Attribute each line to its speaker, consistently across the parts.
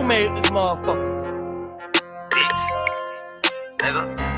Speaker 1: made this motherfucker?
Speaker 2: Bitch. Nigga.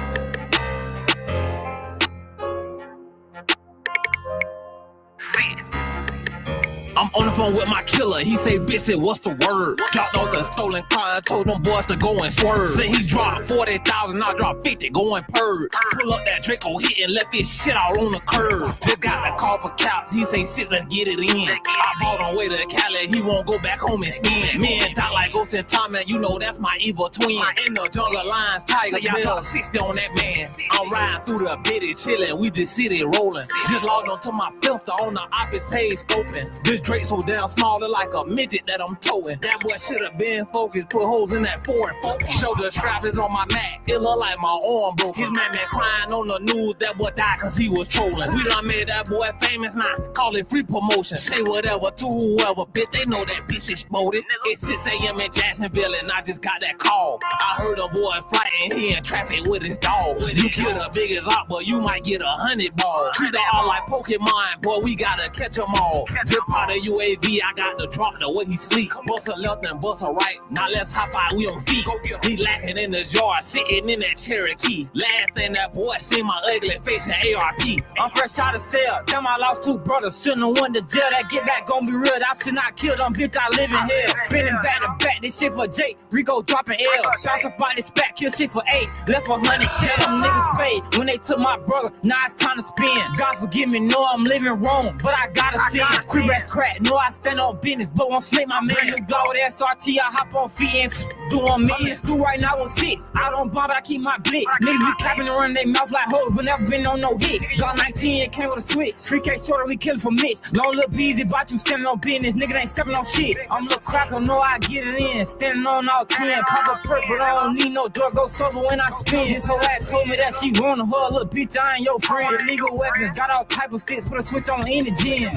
Speaker 3: I'm on the phone with my killer, he say, bitch, said, what's the word? Dropped off the stolen car and told them boys to go and swerve. Said he dropped 40,000, I dropped 50, go and purge. Pull up that Draco hit and left this shit all on the curb. Just got the call for couch, he say, sit, let's get it in. I brought him way to Cali, he won't go back home and spin. Me and talk like Ghost and Tom, man, you know that's my evil twin. In the jungle lions, tigers, say, y'all 60 on that man. I'm riding through the bitty, chillin', we just city rolling. Just logged onto my filter on the opposite page scoping. This Drake so damn small, they're like a midget that I'm towing. That boy should've been focused, put holes in that Ford focus. Shoulder strap is on my Mac, it look like my arm broke. His man been crying on the news, that boy died cause he was trolling. We done made that boy famous now, call it free promotion. Say whatever to whoever, bitch, they know that bitch exploded. It's 6 a.m. in Jacksonville and I just got that call. I heard a boy fighting, he in traffic with his dog. You kill the biggest out, but you might get 100 balls. Treat them all like Pokemon, boy, we gotta catch them all. Just part of UAV, I got the drop the way he sleep. Bust a left and bust a right, now let's hop out, we on feet. He lacking in the jar, sitting in that Cherokee. Last thing that boy see my ugly face in ARP.
Speaker 4: I'm fresh out of cell, damn I lost 2 brothers, shouldn't have went to jail. That get back gon' be real, I should not kill them, bitch, I live in hell. Spinning back to back, this shit for Jake, Rico dropping L's. Shots about this back, kill shit for 8, left 100 shit. Them niggas paid when they took my brother, now it's time to spin. God forgive me, know I'm living wrong, but I gotta sin. Creep ass crack, know I stand on business, but won't slay my man. New blow with SRT, I hop on feet and doing millions. Through right now on 6, I don't bomb, but I keep my blick. Niggas be capping and running their mouth like hoes, but never been on no hit. Got 19, it came with a switch. 3K shorter, we killin' for Mitch. Long little beezy, about you standing on business, nigga ain't stepping on shit. I'm a little cracker, know I get it in. Standing on all 10, pop a perk, but I don't need no door, go sober when I spin. His whole ass told me that she wanna her, little bitch, I ain't your friend. Illegal weapons, got all type of sticks, put a switch on in the gym.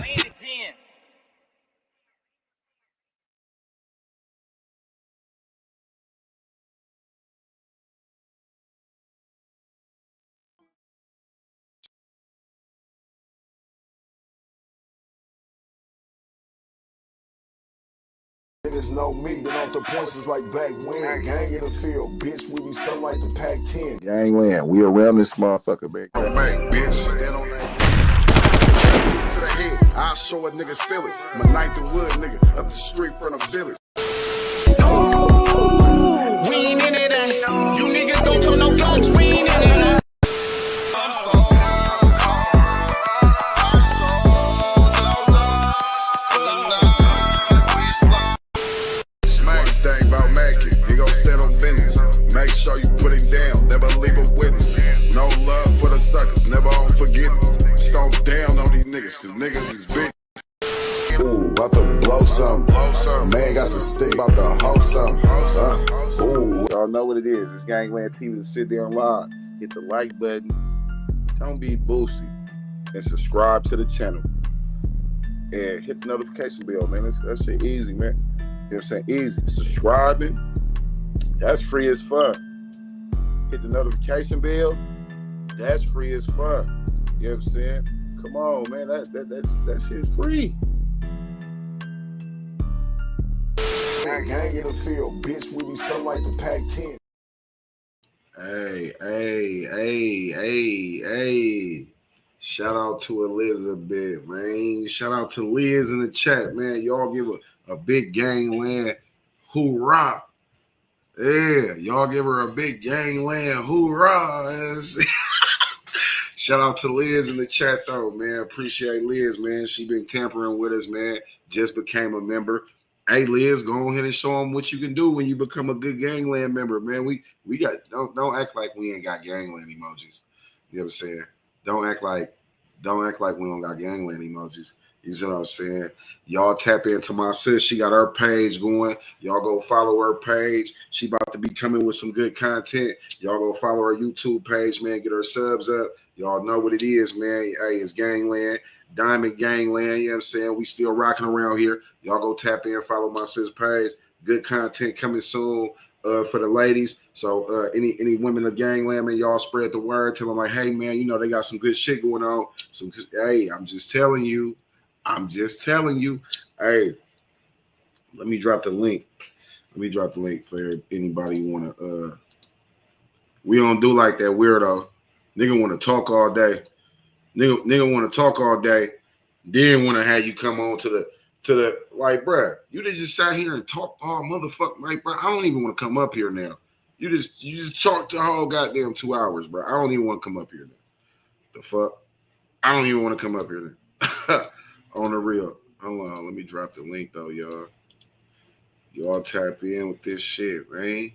Speaker 5: Niggas know me, been off the points is like back when. Gang in the field, bitch, we be something like the Pac-10.
Speaker 6: Gangland, we around this motherfucker, man.
Speaker 5: Oh, man, bitch, stand on that. To the head, I'll show a nigga's feelings. My ninth and wood nigga, up the street from the village.
Speaker 7: We ain't in it, you niggas don't talk no guns, we ain't in it.
Speaker 5: Make sure you put him down, never leave a witness. No love for the suckers, never on forgiveness. Stomp down on these niggas, cause niggas is big. Ooh, about to blow something. Man got the stick, about to hoe something. Ooh.
Speaker 6: Y'all know what it is. It's Gangland TV. Sit there and live. Hit the like button. Don't be boosty. And subscribe to the channel. And hit the notification bell, man. That shit easy, man. You know what I'm saying? Easy. Subscribing. That's free as fuck. Hit the notification bell. That's free as fuck. You know what I'm saying? Come on, man. That shit's free.
Speaker 5: Gang in the field, bitch, we be something like the Pac-10.
Speaker 6: Hey. Shout out to Elizabeth, man. Shout out to Liz in the chat, man. Y'all give a big Gangland hoorah. Yeah, y'all give her a big Gangland hoorah. Shout out to Liz in the chat, though, man. Appreciate Liz, man. She been tampering with us, man. Just became a member. Hey, Liz, go ahead and show them what you can do when you become a good Gangland member, man. We got don't act like we ain't got Gangland emojis. You know what I'm saying? Don't act like we don't got Gangland emojis. You see what I'm saying? Y'all tap into my sis. She got her page going. Y'all go follow her page. She about to be coming with some good content. Y'all go follow her YouTube page, man. Get her subs up. Y'all know what it is, man. Hey, it's Gangland, Diamond Gangland. You know what I'm saying? We still rocking around here. Y'all go tap in, follow my sis page. Good content coming soon for the ladies. So any women of Gangland, man, y'all spread the word. Tell them like, hey, man, you know they got some good shit going on. Hey, I'm just telling you. Hey, let me drop the link. Let me drop the link for anybody want to. We don't do like that weirdo. Nigga want to talk all day. Nigga want to talk all day. Then want to have you come on to the like, bruh. You just sat here and talk all motherfucker, like, bruh. I don't even want to come up here now. You just talked the whole goddamn 2 hours, bro. I don't even want to come up here now. The fuck? I don't even want to come up here now. On the real. Hold on, let me drop the link though, y'all. Y'all tap in with this shit, man.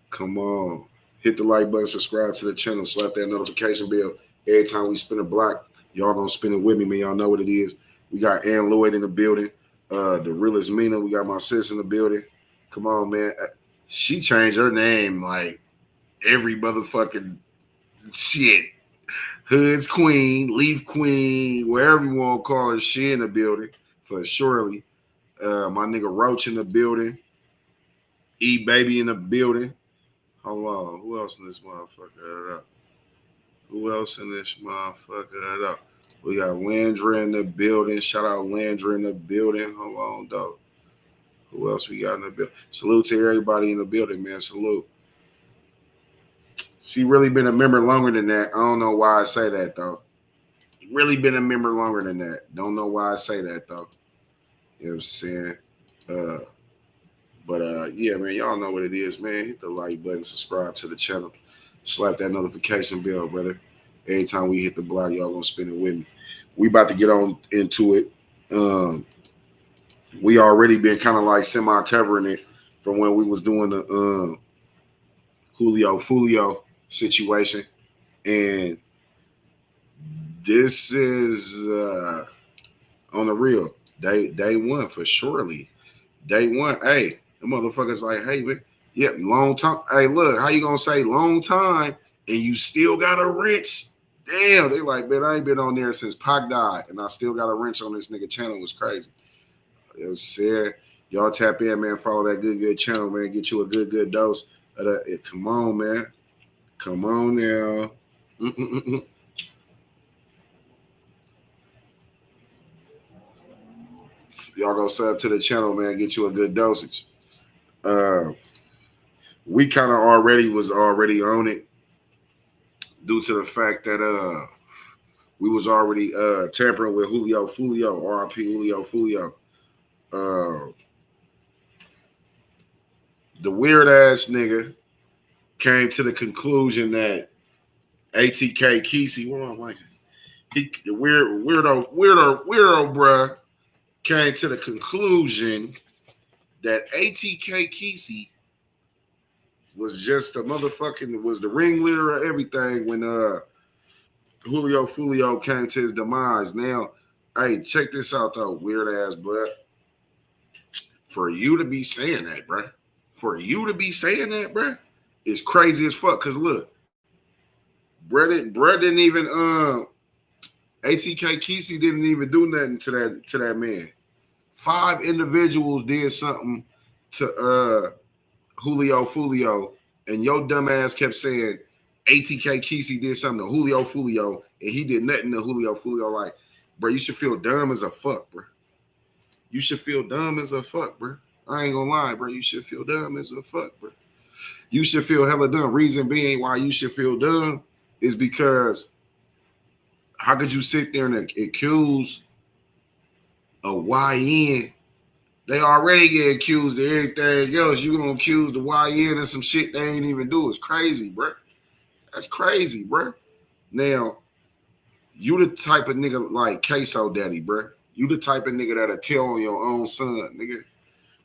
Speaker 6: Come on. Hit the like button, subscribe to the channel, slap that notification bell. Every time we spin a block, y'all gonna spin it with me, man. Y'all know what it is. We got Ann Lloyd in the building. The realest Mina. We got my sis in the building. Come on, man. She changed her name like every motherfucking shit. Hood's Queen, Leaf Queen, wherever you want to call her, she in the building for surely. My nigga Roach in the building. E Baby in the building. Hold on. Who else in this motherfucker up? Who else in this motherfucker up? We got Landry in the building. Shout out Landry in the building. Hold on, though. Who else we got in the building? Salute to everybody in the building, man. Salute. She really been a member longer than that. I don't know why I say that, though. Really been a member longer than that. Don't know why I say that, though. You know what I'm saying? Yeah, man, y'all know what it is, man. Hit the like button, subscribe to the channel. Slap that notification bell, brother. Every time we hit the block, y'all gonna spin it with me. We about to get on into it. We already been kind of like semi-covering it from when we was doing the Julio Fulio situation. And this is on the real. Day one for surely. Day one. Hey, the motherfuckers like, hey, man, yeah, long time. Hey, look, how you gonna say long time and you still got a wrench? Damn, they like, man, I ain't been on there since Pac died, and I still got a wrench on this nigga channel. It was crazy. It was sad. Y'all tap in, man. Follow that good channel, man. Get you a good dose of that. Come on, man. Come on now. Y'all go sub to the channel, man. Get you a good dosage. We kind of already on it due to the fact that we was already tampering with Julio Fulio, RIP Julio Fulio. The weird ass nigga came to the conclusion that ATK Ksoo, what am I like? The weirdo, bruh, came to the conclusion that ATK Ksoo was just a motherfucking, was the ringleader of everything when Julio Fulio came to his demise. Now, hey, check this out though, weird ass blood. For you to be saying that, bruh, is crazy as fuck. Cause look, bruh didn't even ATK Ksoo didn't even do nothing to that man. 5 individuals did something to Julio Fulio, and your dumb ass kept saying ATK Ksoo did something to Julio Fulio, and he did nothing to Julio Fulio. Like, bro, you should feel dumb as a fuck, bro. You should feel dumb as a fuck, bro. I ain't gonna lie, bro. You should feel dumb as a fuck, bro. You should feel hella dumb. Reason being why you should feel dumb is because how could you sit there and accuse a YN? They already get accused of everything else. You gonna accuse the YN of some shit they ain't even do. It's crazy, bro. That's crazy, bro. Now, you the type of nigga like Ksoo daddy, bro. You the type of nigga that'll tell on your own son, nigga.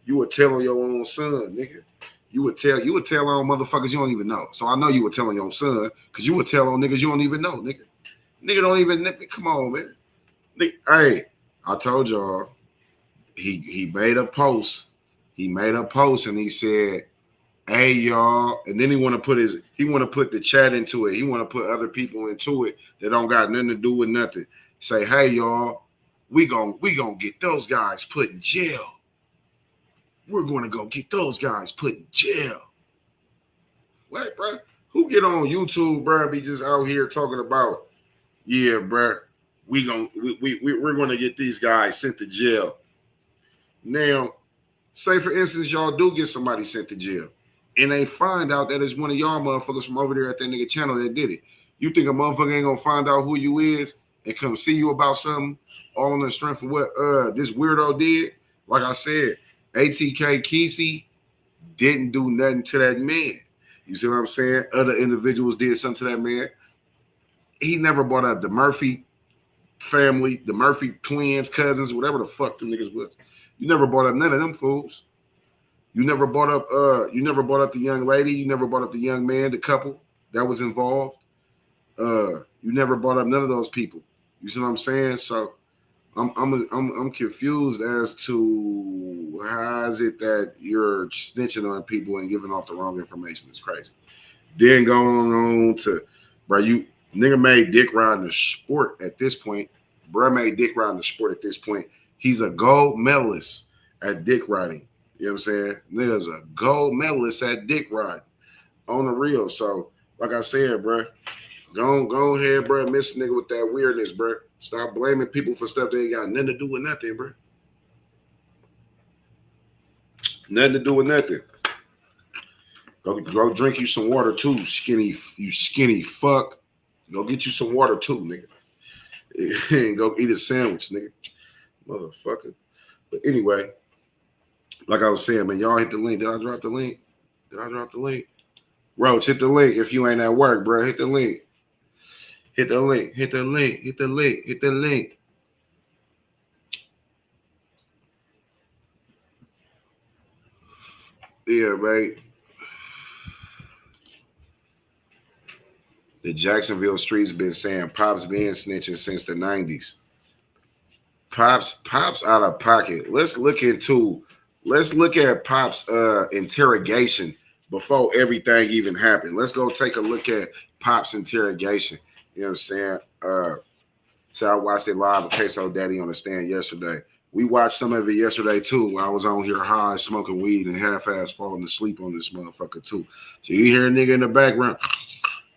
Speaker 6: You would tell on your own son, nigga. You would tell on motherfuckers you don't even know. So I know you would tell on your son, because you would tell on niggas you don't even know, nigga. Nigga don't even, come on, man. Nigga, hey, I told y'all, he made a post. He made a post and he said, hey, y'all. And then he want to put the chat into it. He want to put other people into it that don't got nothing to do with nothing. Say, hey, y'all, we gonna get those guys put in jail. We're going to go get those guys put in jail. What, bro? Who get on YouTube, bro, and be just out here talking about, yeah, bro, we're going to get these guys sent to jail. Now, Say, for instance, y'all do get somebody sent to jail, and they find out that it's one of y'all motherfuckers from over there at that nigga channel that did it. You think a motherfucker ain't gonna find out who you is and come see you about something all on the strength of what this weirdo did? Like I said, ATK Ksoo didn't do nothing to that man. You see what I'm saying? Other individuals did something to that man. He never brought up the Murphy family, the Murphy twins, cousins, whatever the fuck them niggas was. You never brought up none of them fools. You never brought up the young lady. You never brought up the young man, the couple that was involved. You never brought up none of those people. You see what I'm saying? So I'm confused as to how is it that you're snitching on people and giving off the wrong information. It's crazy. Then going on to, bro, you nigga made dick riding a sport at this point. Bro made dick riding a sport at this point. He's a gold medalist at dick riding. You know what I'm saying? Nigga's a gold medalist at dick riding on the real. So, like I said, bro, go ahead, bro. Miss a nigga with that weirdness, bro. Stop blaming people for stuff that ain't got nothing to do with nothing, bro. Nothing to do with nothing. Go drink you some water too, you skinny fuck. Go get you some water too, nigga. And go eat a sandwich, nigga. Motherfucker. But anyway, like I was saying, man, y'all hit the link. Did I drop the link? Roach, hit the link if you ain't at work, bro. Hit the link. Hit the link. Yeah, mate. The Jacksonville streets been saying Pop's been snitching since the 90s. Pop's out of pocket. Let's look at Pop's interrogation before everything even happened. Let's go take a look at Pop's interrogation. You know what I'm saying? So I watched it live with Ksoo Daddy on the stand yesterday. We watched some of it yesterday too. I was on here high smoking weed and half-ass falling asleep on this motherfucker too. So you hear a nigga in the background,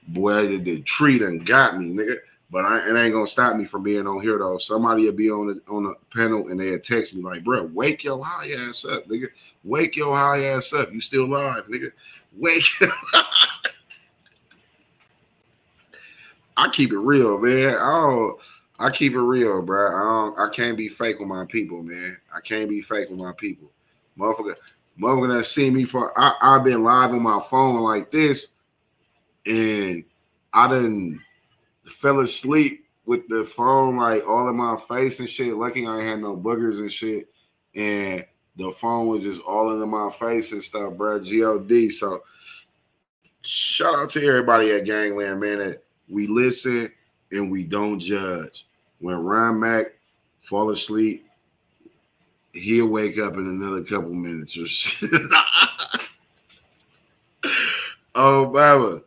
Speaker 6: boy, the tree done got me, nigga. But it ain't gonna stop me from being on here though. Somebody will be on the panel and they'll text me like, bro, wake your high ass up, nigga. Wake your high ass up. You still live, nigga. Wake. I keep it real, man. I keep it real, bro. I can't be fake with my people, man. I can't be fake with my people. Motherfucker that see me for I've been live on my phone like this, and I done fell asleep with the phone like all in my face and shit. Lucky I ain't had no boogers and shit, and the phone was just all into my face and stuff, bro. God. So shout out to everybody at Gangland, man. That we listen and we don't judge. When Ryan Mac fall asleep, he'll wake up in another couple minutes or shit. Oh, Baba.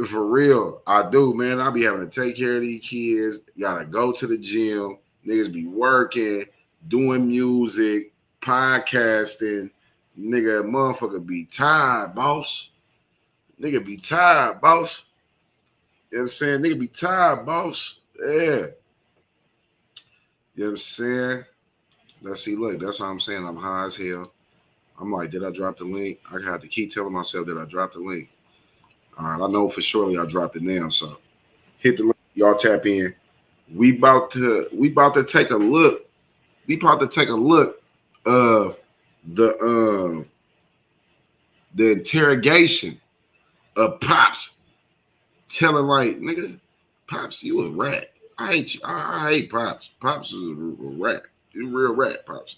Speaker 6: For real, I do, man. I be having to take care of these kids. Gotta go to the gym. Niggas be working, doing music, podcasting. Nigga, motherfucker be tired, boss. Nigga be tired, boss. You know what I'm saying? Nigga be tired, boss. Yeah. You know what I'm saying? Let's see, look, that's how I'm saying I'm high as hell. I'm like, did I drop the link? I have to keep telling myself that I dropped the link. All right, I know for surely I dropped it now. So hit the link, y'all tap in. We about to take a look. We about to take a look of the interrogation of Pops telling like, nigga, Pops, you a rat. I hate Pops. Pops is a rat. He's a real rat, Pops.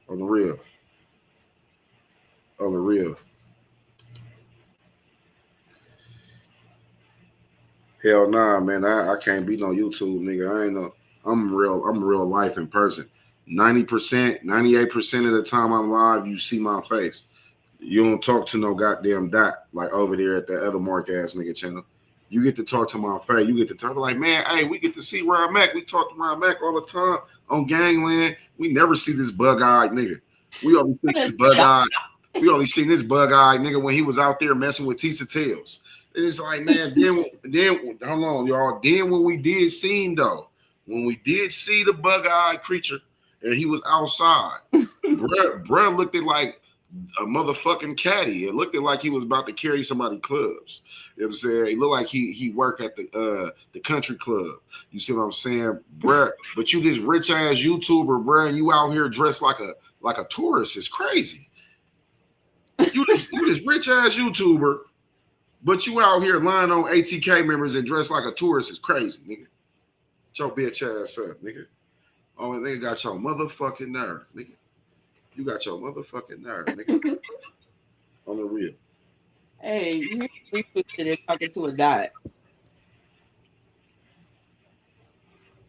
Speaker 6: On the real. On the real. Hell nah, man. I can't be no YouTube nigga. I'm real life in person. 90%, 98% of the time I'm live, you see my face. You don't talk to no goddamn dot like over there at that other mark ass nigga channel. You get to talk to my face. You get to talk like, man, hey, we get to see Ryan Mac. We talk to Ryan Mac all the time on Gangland. We never see this bug-eyed nigga. We only see this bug-eyed. We only seen this bug-eyed nigga when he was out there messing with Tisa Tails. It's like, man, then hold on, y'all. Then when we did see him though, when we did see the bug-eyed creature and he was outside, bruh looked at like a motherfucking caddy. It looked like he was about to carry somebody clubs. You know what I'm saying? He looked like he worked at the country club. You see what I'm saying, bruh? But you this rich ass YouTuber, bruh, and you out here dressed like a tourist. It's crazy. You this rich ass YouTuber, but you out here lying on ATK members and dressed like a tourist is crazy, nigga. Get your bitch ass up, nigga. Oh, and nigga got your motherfucking nerve, nigga. You got your motherfucking nerve, nigga. On the real.
Speaker 1: Hey, you twisted and talking to a dot.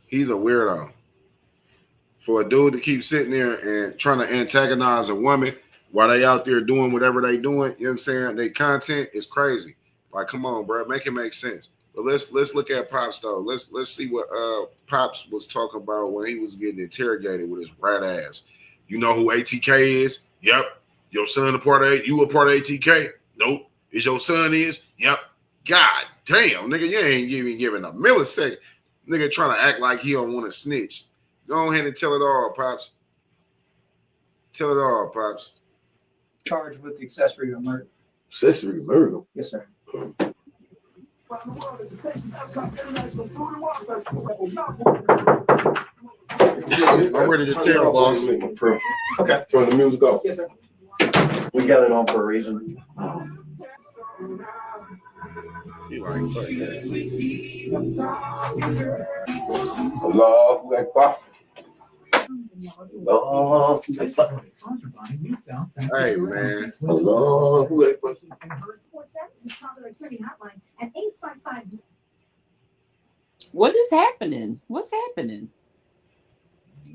Speaker 6: He's a weirdo. For a dude to keep sitting there and trying to antagonize a woman while they out there doing whatever they doing, you know what I'm saying? They content is crazy. Like, come on, bro, make it make sense. But let's look at Pops though. Let's see what Pops was talking about when he was getting interrogated with his rat ass. You know who ATK is? Yep. Your son a part of you a part of ATK? Nope. Is your son is? Yep. God damn, nigga, you ain't even giving a millisecond. Nigga trying to act like he don't want to snitch. Go ahead and tell it all, Pops. Tell it all, Pops.
Speaker 8: Charged with accessory to murder.
Speaker 9: Accessory murder?
Speaker 8: Yes, sir.
Speaker 6: I'm ready to tell, boss.
Speaker 9: Okay. Turn the music off.
Speaker 8: Yes, sir.
Speaker 9: We got it on for a reason.
Speaker 6: You like fuck that.
Speaker 9: Allahu Akbar. Allahu Akbar.
Speaker 6: Hey, man.
Speaker 9: Allahu Akbar.
Speaker 1: What is happening? What's happening?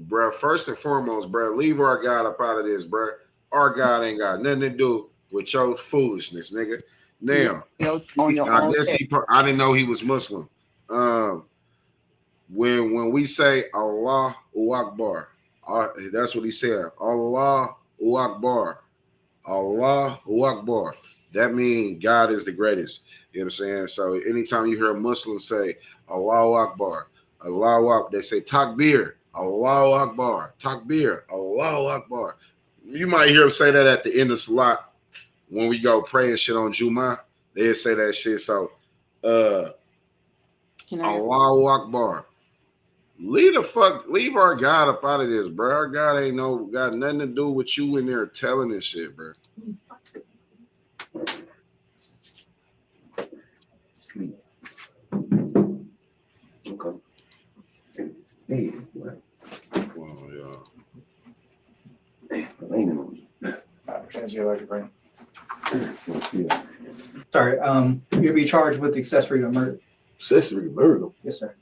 Speaker 6: Bruh, first and foremost, bruh, leave our God up out of this, bruh. Our God ain't got nothing to do with your foolishness, nigga. Now, I guess I didn't know he was Muslim. When we say Allahu Akbar, that's what he said. Allahu Akbar. Allahu Akbar. That means God is the greatest. You know what I'm saying? So anytime you hear a Muslim say Allahu Akbar, Allahu Akbar, they say Takbir, Allahu Akbar, Takbir, Allahu Akbar. You might hear them say that at the end of Salat when we go pray and shit on Jummah. They say that shit. So Allahu Akbar. Leave our God up out of this, bro. Our God ain't got nothing to do with you in there telling this shit, bro.
Speaker 9: Sleep. Okay. Hey, what?
Speaker 6: Well, y'all.
Speaker 9: Leaning on you.
Speaker 8: Sorry, you'll be charged with accessory to murder.
Speaker 9: Accessory murder?
Speaker 8: Yes, sir.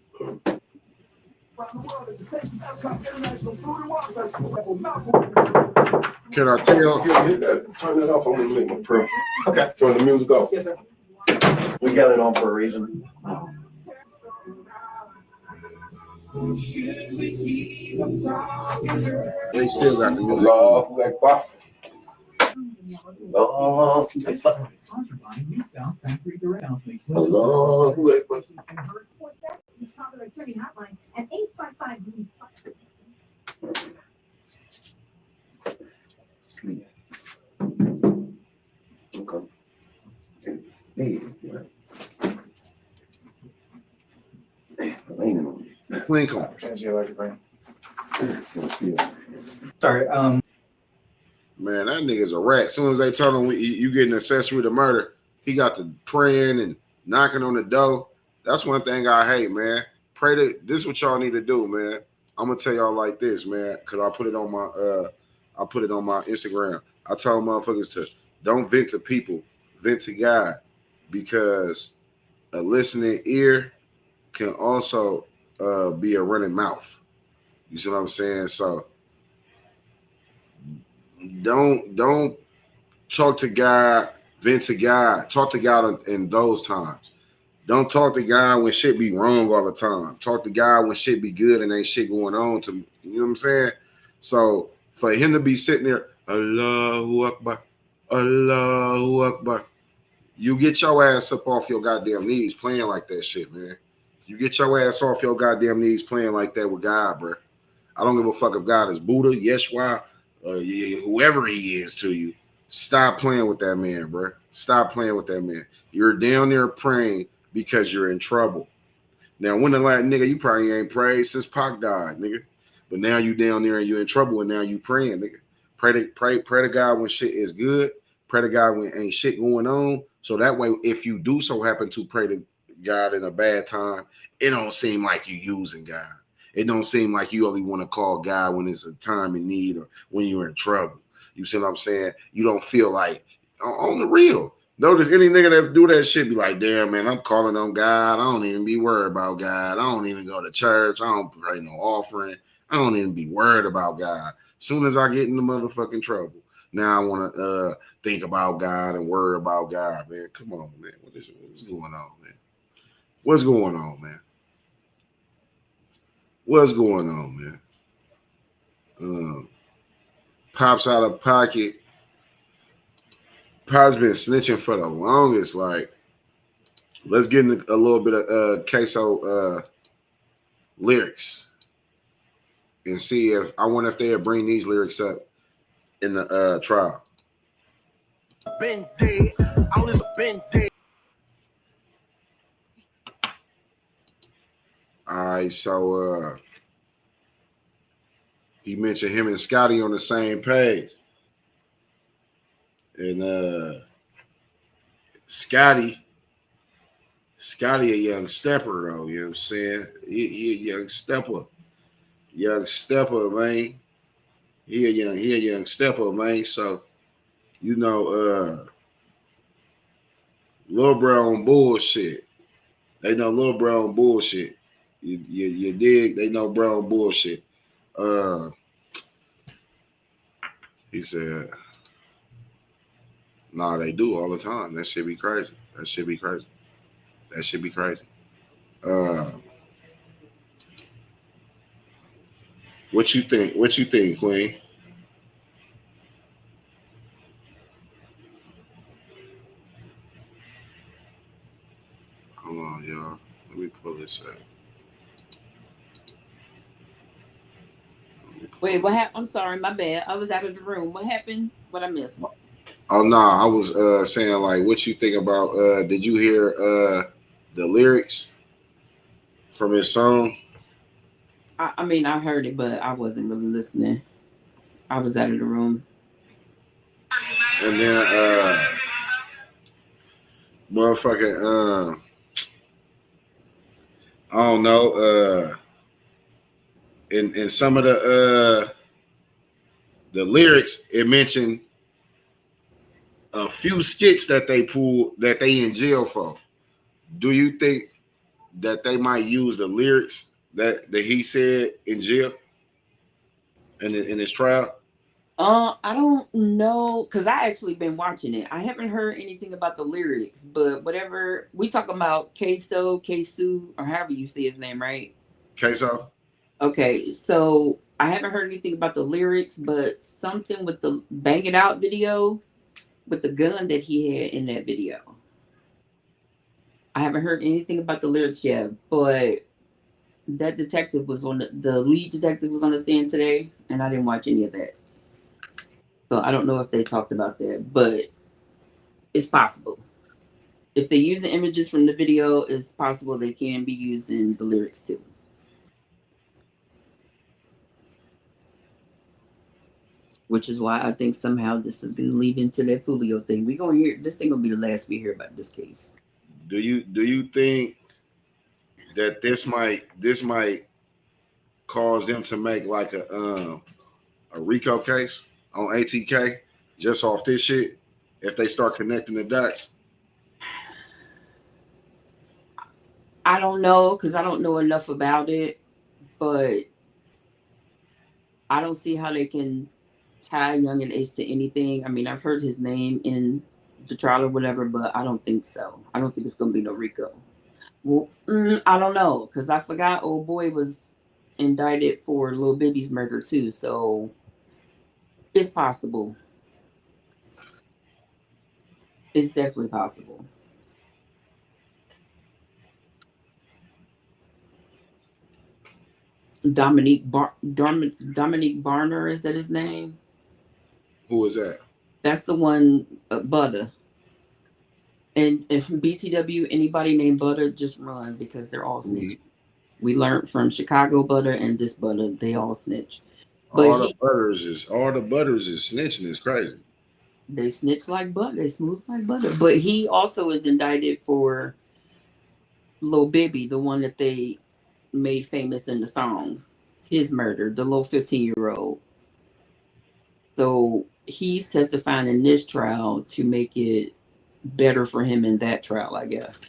Speaker 6: Can I tell?
Speaker 9: Turn that off. I'm gonna make my prayer.
Speaker 8: Okay.
Speaker 9: Turn the music off.
Speaker 8: Yes, sir.
Speaker 9: We got it on for a reason.
Speaker 6: They still got the music.
Speaker 9: Allahu Akbar. Allahu Akbar. Allahu Akbar. Sleep. Okay. Hey, what? Leaning on you.
Speaker 6: Lincoln.
Speaker 8: Sorry,
Speaker 6: Man, that nigga's a rat. As soon as they tell him you get an accessory to murder, he got to praying and knocking on the door. That's one thing I hate, man. Pray to this is what y'all need to do, man. I'm gonna tell y'all like this, man, because I put it on my Instagram. I tell motherfuckers to don't vent to people, vent to God, because a listening ear can also be a running mouth. You see what I'm saying? So don't talk to God, vent to God. Talk to God in those times. Don't talk to God when shit be wrong all the time. Talk to God when shit be good and ain't shit going on. You know what I'm saying? So for him to be sitting there, Allahu Akbar, Allahu Akbar, you get your ass up off your goddamn knees playing like that shit, man. You get your ass off your goddamn knees playing like that with God, bro. I don't give a fuck if God is Buddha, Yeshua, whoever he is to you, stop playing with that man, bro. Stop playing with that man. You're down there praying because you're in trouble. Now, when the last nigga, you probably ain't prayed since Pac died, nigga. But now you down there and you're in trouble, and now you praying, nigga. Pray to God when shit is good. Pray to God when ain't shit going on. So that way, if you do so happen to pray to God in a bad time, it don't seem like you using God. It don't seem like you only want to call God when it's a time in need or when you're in trouble. You see what I'm saying? You don't feel like on the real. Notice any nigga that do that shit be like, damn, man, I'm calling on God. I don't even be worried about God. I don't even go to church. I don't pray no offering. I don't even be worried about God. Soon as I get in the motherfucking trouble, now I want to think about God and worry about God, man. Come on, man. What's going on, man? What's going on, man? What's going on, man? Pops out of pocket. Pop's been snitching for the longest. Like, let's get in a little bit of Ksoo lyrics and see if I wonder if they'll bring these lyrics up in the trial.
Speaker 3: Been dead. All this been dead.
Speaker 6: All right, so he mentioned him and Scotty on the same page. And Scotty a young stepper, though, you know what I'm saying? He a young stepper. Young stepper, man. He a young stepper, man. So, you know, Lil Bro on bullshit. They know Lil Bro on bullshit. You dig? They know Bro on bullshit. He said, nah, they do all the time. That shit be crazy. That shit be crazy. That shit be crazy. What you think? What you think, Queen? Hold on, y'all. Let me pull this up.
Speaker 1: Wait, what happened? I'm sorry, my bad. I was out of the room. What happened? What I missed?
Speaker 6: Oh no, I was saying like, what you think about? Did you hear the lyrics from his song?
Speaker 1: I mean, I heard it, but I wasn't really listening. I was out of the room.
Speaker 6: And then motherfucking I don't know, in some of the lyrics, it mentioned a few skits that they pulled that they in jail for. Do you think that they might use the lyrics that he said in jail in his trial?
Speaker 1: I don't know, because I actually been watching it. I haven't heard anything about the lyrics, but whatever we talking about, Ksoo, or however you say his name, right?
Speaker 6: Ksoo.
Speaker 1: Okay, so I haven't heard anything about the lyrics, but something with the Bang It Out video with the gun that he had in that video. I haven't heard anything about the lyrics yet, but that detective was on the lead detective was on the stand today, and I didn't watch any of that. So I don't know if they talked about that, but it's possible. If they use the images from the video, it's possible they can be using the lyrics too. Which is why I think somehow this is going to lead into that Fulio thing. We're going to hear, this ain't going to be the last we hear about this case.
Speaker 6: Do you think that this might cause them to make like a RICO case on ATK just off this shit if they start connecting the dots?
Speaker 1: I don't know, because I don't know enough about it, but I don't see how they can tie Youngan Ace to anything. I mean, I've heard his name in the trial or whatever, but I don't think so. I don't think it's going to be no RICO. Well, I don't know, because I forgot old boy was indicted for Lil Bibby's murder too, so it's possible. It's definitely possible. Dominique Barner, is that his name?
Speaker 6: Who is that?
Speaker 1: That's the one, Butter. And if BTW, anybody named Butter, just run because they're all snitch. We learned from Chicago Butter and this Butter, they all snitch. But
Speaker 6: all the butters is snitching is crazy.
Speaker 1: They snitch like butter, they smooth like butter. But he also is indicted for Lil Bibby, the one that they made famous in the song, his murder, the little 15-year-old. So he's testifying in this trial to make it better for him in that trial, I guess.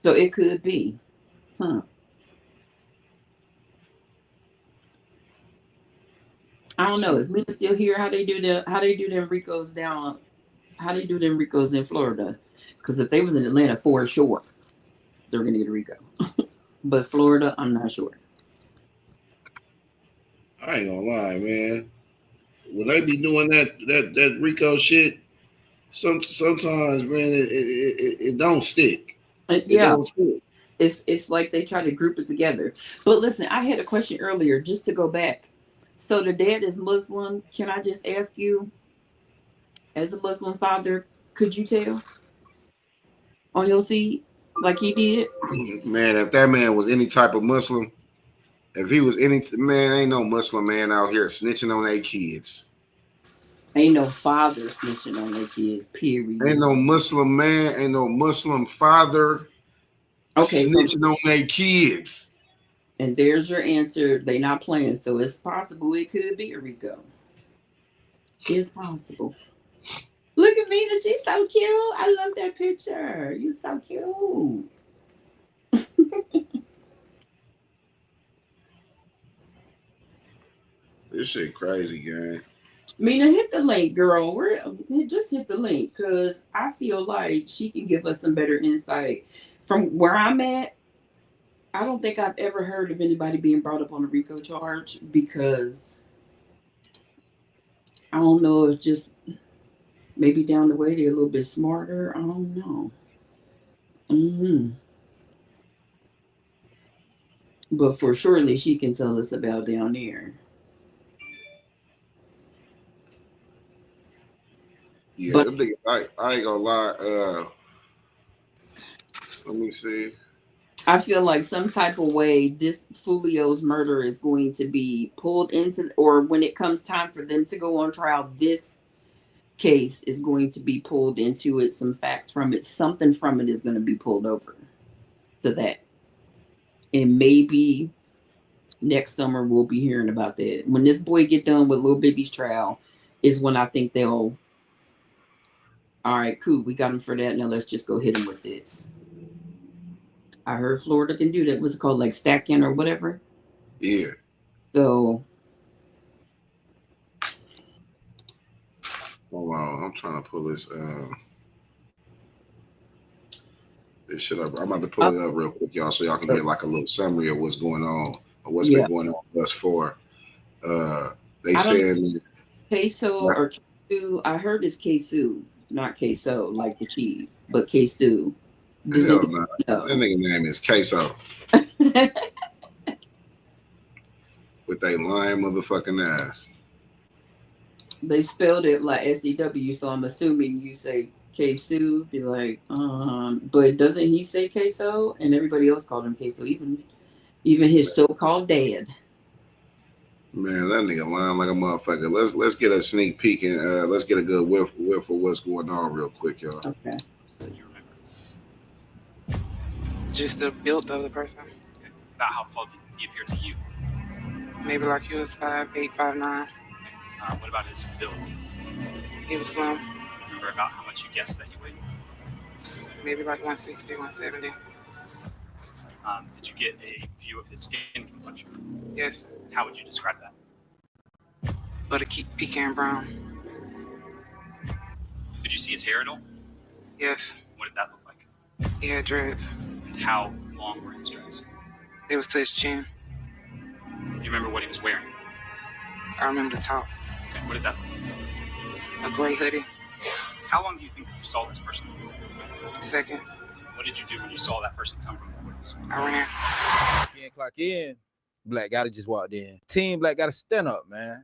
Speaker 1: So it could be. I don't know. Is Mina still here? How they do them Ricos down? How they do them Ricos in Florida? Because if they was in Atlanta, for sure, they're gonna get a Rico. But Florida, I'm not sure.
Speaker 6: I ain't gonna lie, man. When they be doing that Rico shit, sometimes, man, it don't stick. It don't stick.
Speaker 1: It's like they try to group it together. But listen, I had a question earlier, just to go back. So the dad is Muslim. Can I just ask you, as a Muslim father, could you tell on your seed like he did?
Speaker 6: Man, if that man was any type of Muslim, if he was any man, ain't no Muslim man out here snitching on their kids.
Speaker 1: Ain't no father snitching on their kids, period.
Speaker 6: Ain't no Muslim man, ain't no Muslim father snitching on their kids.
Speaker 1: And there's your answer. They not playing, so it's possible it could be a Rico. It's possible. Look at Mina, she's so cute. I love that picture. You're so cute.
Speaker 6: This shit crazy, gang.
Speaker 1: Mina, hit the link, girl. Just hit the link, because I feel like she can give us some better insight. From where I'm at, I don't think I've ever heard of anybody being brought up on a RICO charge, because I don't know if just maybe down the way they're a little bit smarter. I don't know. But for surely she can tell us about down there.
Speaker 6: Yeah, but I ain't gonna lie. Let me see.
Speaker 1: I feel like some type of way this Fulio's murder is going to be pulled into, or when it comes time for them to go on trial, this case is going to be pulled into it. Some facts from it, something from it is going to be pulled over to that. And maybe next summer we'll be hearing about that. When this boy get done with Lil Bibby's trial is when I think they'll, all right, cool, we got him for that. Now let's just go hit him with this. I heard Florida can do that. What's it called? Like stacking or whatever?
Speaker 6: Yeah.
Speaker 1: So.
Speaker 6: Hold on. I'm trying to pull this shit up. I'm about to pull it up real quick, y'all, so y'all can get like a little summary of what's going on or what's been going on thus far. They said
Speaker 1: Ksoo or Ksoo. I heard it's Ksoo, not Ksoo, like the cheese, but Ksoo.
Speaker 6: Hell no. That nigga name is Ksoo. With they lying motherfucking ass.
Speaker 1: They spelled it like SDW, so I'm assuming you say Ksoo. Be like, but doesn't he say Ksoo? And everybody else called him Ksoo, even his so-called dad.
Speaker 6: Man, that nigga lying like a motherfucker. Let's get a sneak peek and let's get a good whiff of what's going on real quick, y'all.
Speaker 1: Okay.
Speaker 10: Just the build of the person.
Speaker 2: Okay. About how tall did he appear to you?
Speaker 10: Maybe like he was 5'8", 5'9".
Speaker 2: What about his build?
Speaker 10: He was slim.
Speaker 2: Remember about how much you guessed that he weighed?
Speaker 10: Maybe like 160, 170.
Speaker 2: Did you get a view of his skin complexion?
Speaker 10: Yes.
Speaker 2: How would you describe that?
Speaker 10: But pecan brown.
Speaker 2: Did you see his hair at all?
Speaker 10: Yes.
Speaker 2: What did that look like?
Speaker 10: He had dreads.
Speaker 2: And how long were his dreads?
Speaker 10: It was to his chin.
Speaker 2: Do you remember what he was wearing?
Speaker 10: I remember the top.
Speaker 2: Okay, what did that look like?
Speaker 10: A gray hoodie.
Speaker 2: How long do you think that you saw this person?
Speaker 10: Seconds.
Speaker 2: What did you do when you saw that person come from the woods?
Speaker 10: I ran.
Speaker 11: Clock in. Black gotta just walked in. Team Black gotta stand up, man.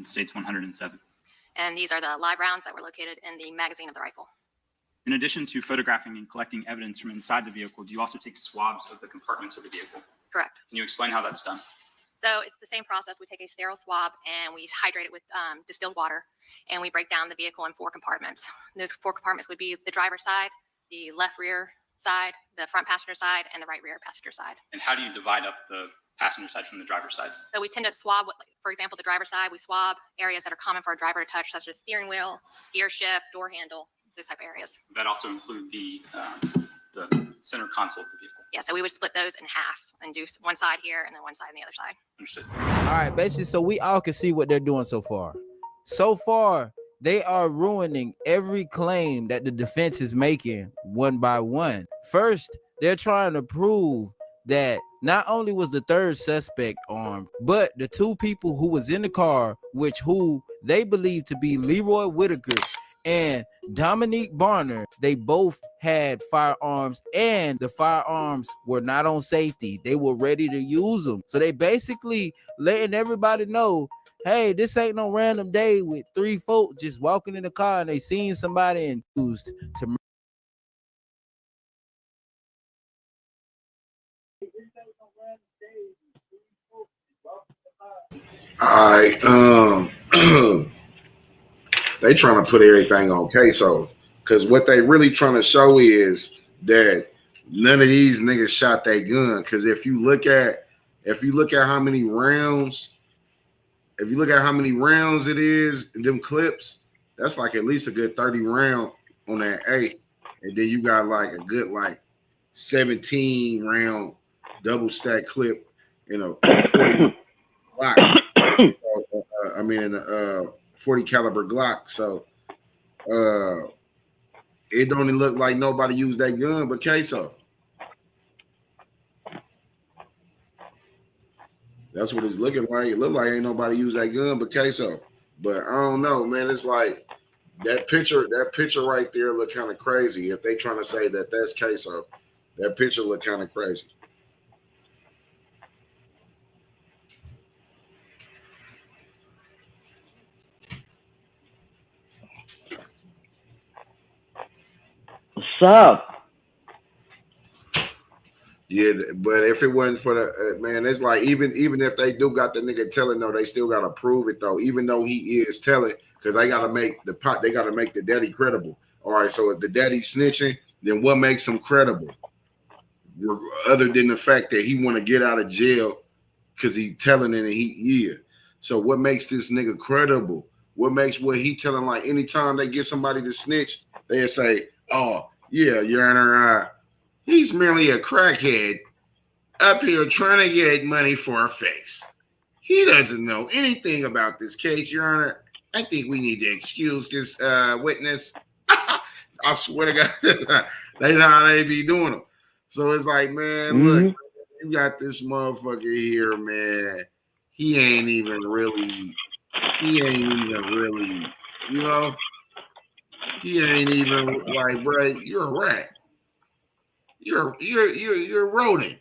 Speaker 2: It states 107.
Speaker 11: And these are the live rounds that were located in the magazine of the rifle.
Speaker 2: In addition to photographing and collecting evidence from inside the vehicle, do you also take swabs of the compartments of the vehicle?
Speaker 11: Correct.
Speaker 2: Can you explain how that's done?
Speaker 11: So it's the same process. We take a sterile swab and we hydrate it with distilled water, and we break down the vehicle in 4 compartments. Those 4 compartments would be the driver's side, the left rear side, the front passenger side, and the right rear passenger side.
Speaker 2: And how do you divide up the passenger side from the driver's side?
Speaker 11: So we tend to swab, for example, the driver's side, we swab areas that are common for a driver to touch, such as steering wheel, gear shift, door handle, those type of areas.
Speaker 2: That also include the center console of the vehicle.
Speaker 11: Yeah, so we would split those in half and do one side here and then one side on the other side.
Speaker 2: Understood.
Speaker 3: All right, basically, so we all can see what they're doing so far. So far, they are ruining every claim that the defense is making one by one. First, they're trying to prove that not only was the third suspect armed, but the 2 people who was in the car, who they believe to be Leroy Whitaker and Dominique Barner, they both had firearms, and the firearms were not on safety. They were ready to use them. So they basically letting everybody know, hey, this ain't no random day with 3 folk just walking in the car and they seen somebody and used to.
Speaker 6: All right, they trying to put everything on Ksoo, because what they really trying to show is that none of these niggas shot that gun. Because if you look at how many rounds, it is in them clips, that's like at least a good 30 round on that A, and then you got like a good like 17 round double stack clip in a 40 Glock. In a 40 caliber Glock. So it don't even look like nobody used that gun but Ksoo. That's what it's looking like. It look like ain't nobody used that gun but Ksoo. But I don't know, man. It's like that picture right there look kind of crazy. If they trying to say that that's Ksoo, that picture look kind of crazy.
Speaker 9: What's up?
Speaker 6: Yeah, but if it wasn't for the man, it's like even if they do got the nigga telling, though, they still gotta prove it though. Even though he is telling, because they gotta make the daddy credible. All right, so if the daddy's snitching, then what makes him credible? Other than the fact that he want to get out of jail because he telling it and he. So what makes this nigga credible? What makes what he telling? Like anytime they get somebody to snitch, they say, "Oh yeah, Your Honor, he's merely a crackhead up here trying to get money for a fix. He doesn't know anything about this case, Your Honor. I think we need to excuse this witness." I swear to God, that's how they be doing them. So it's like, man, look, you got this motherfucker here, man. He ain't even really, you know, he ain't even like, bro, you're a rat. You're a rodent.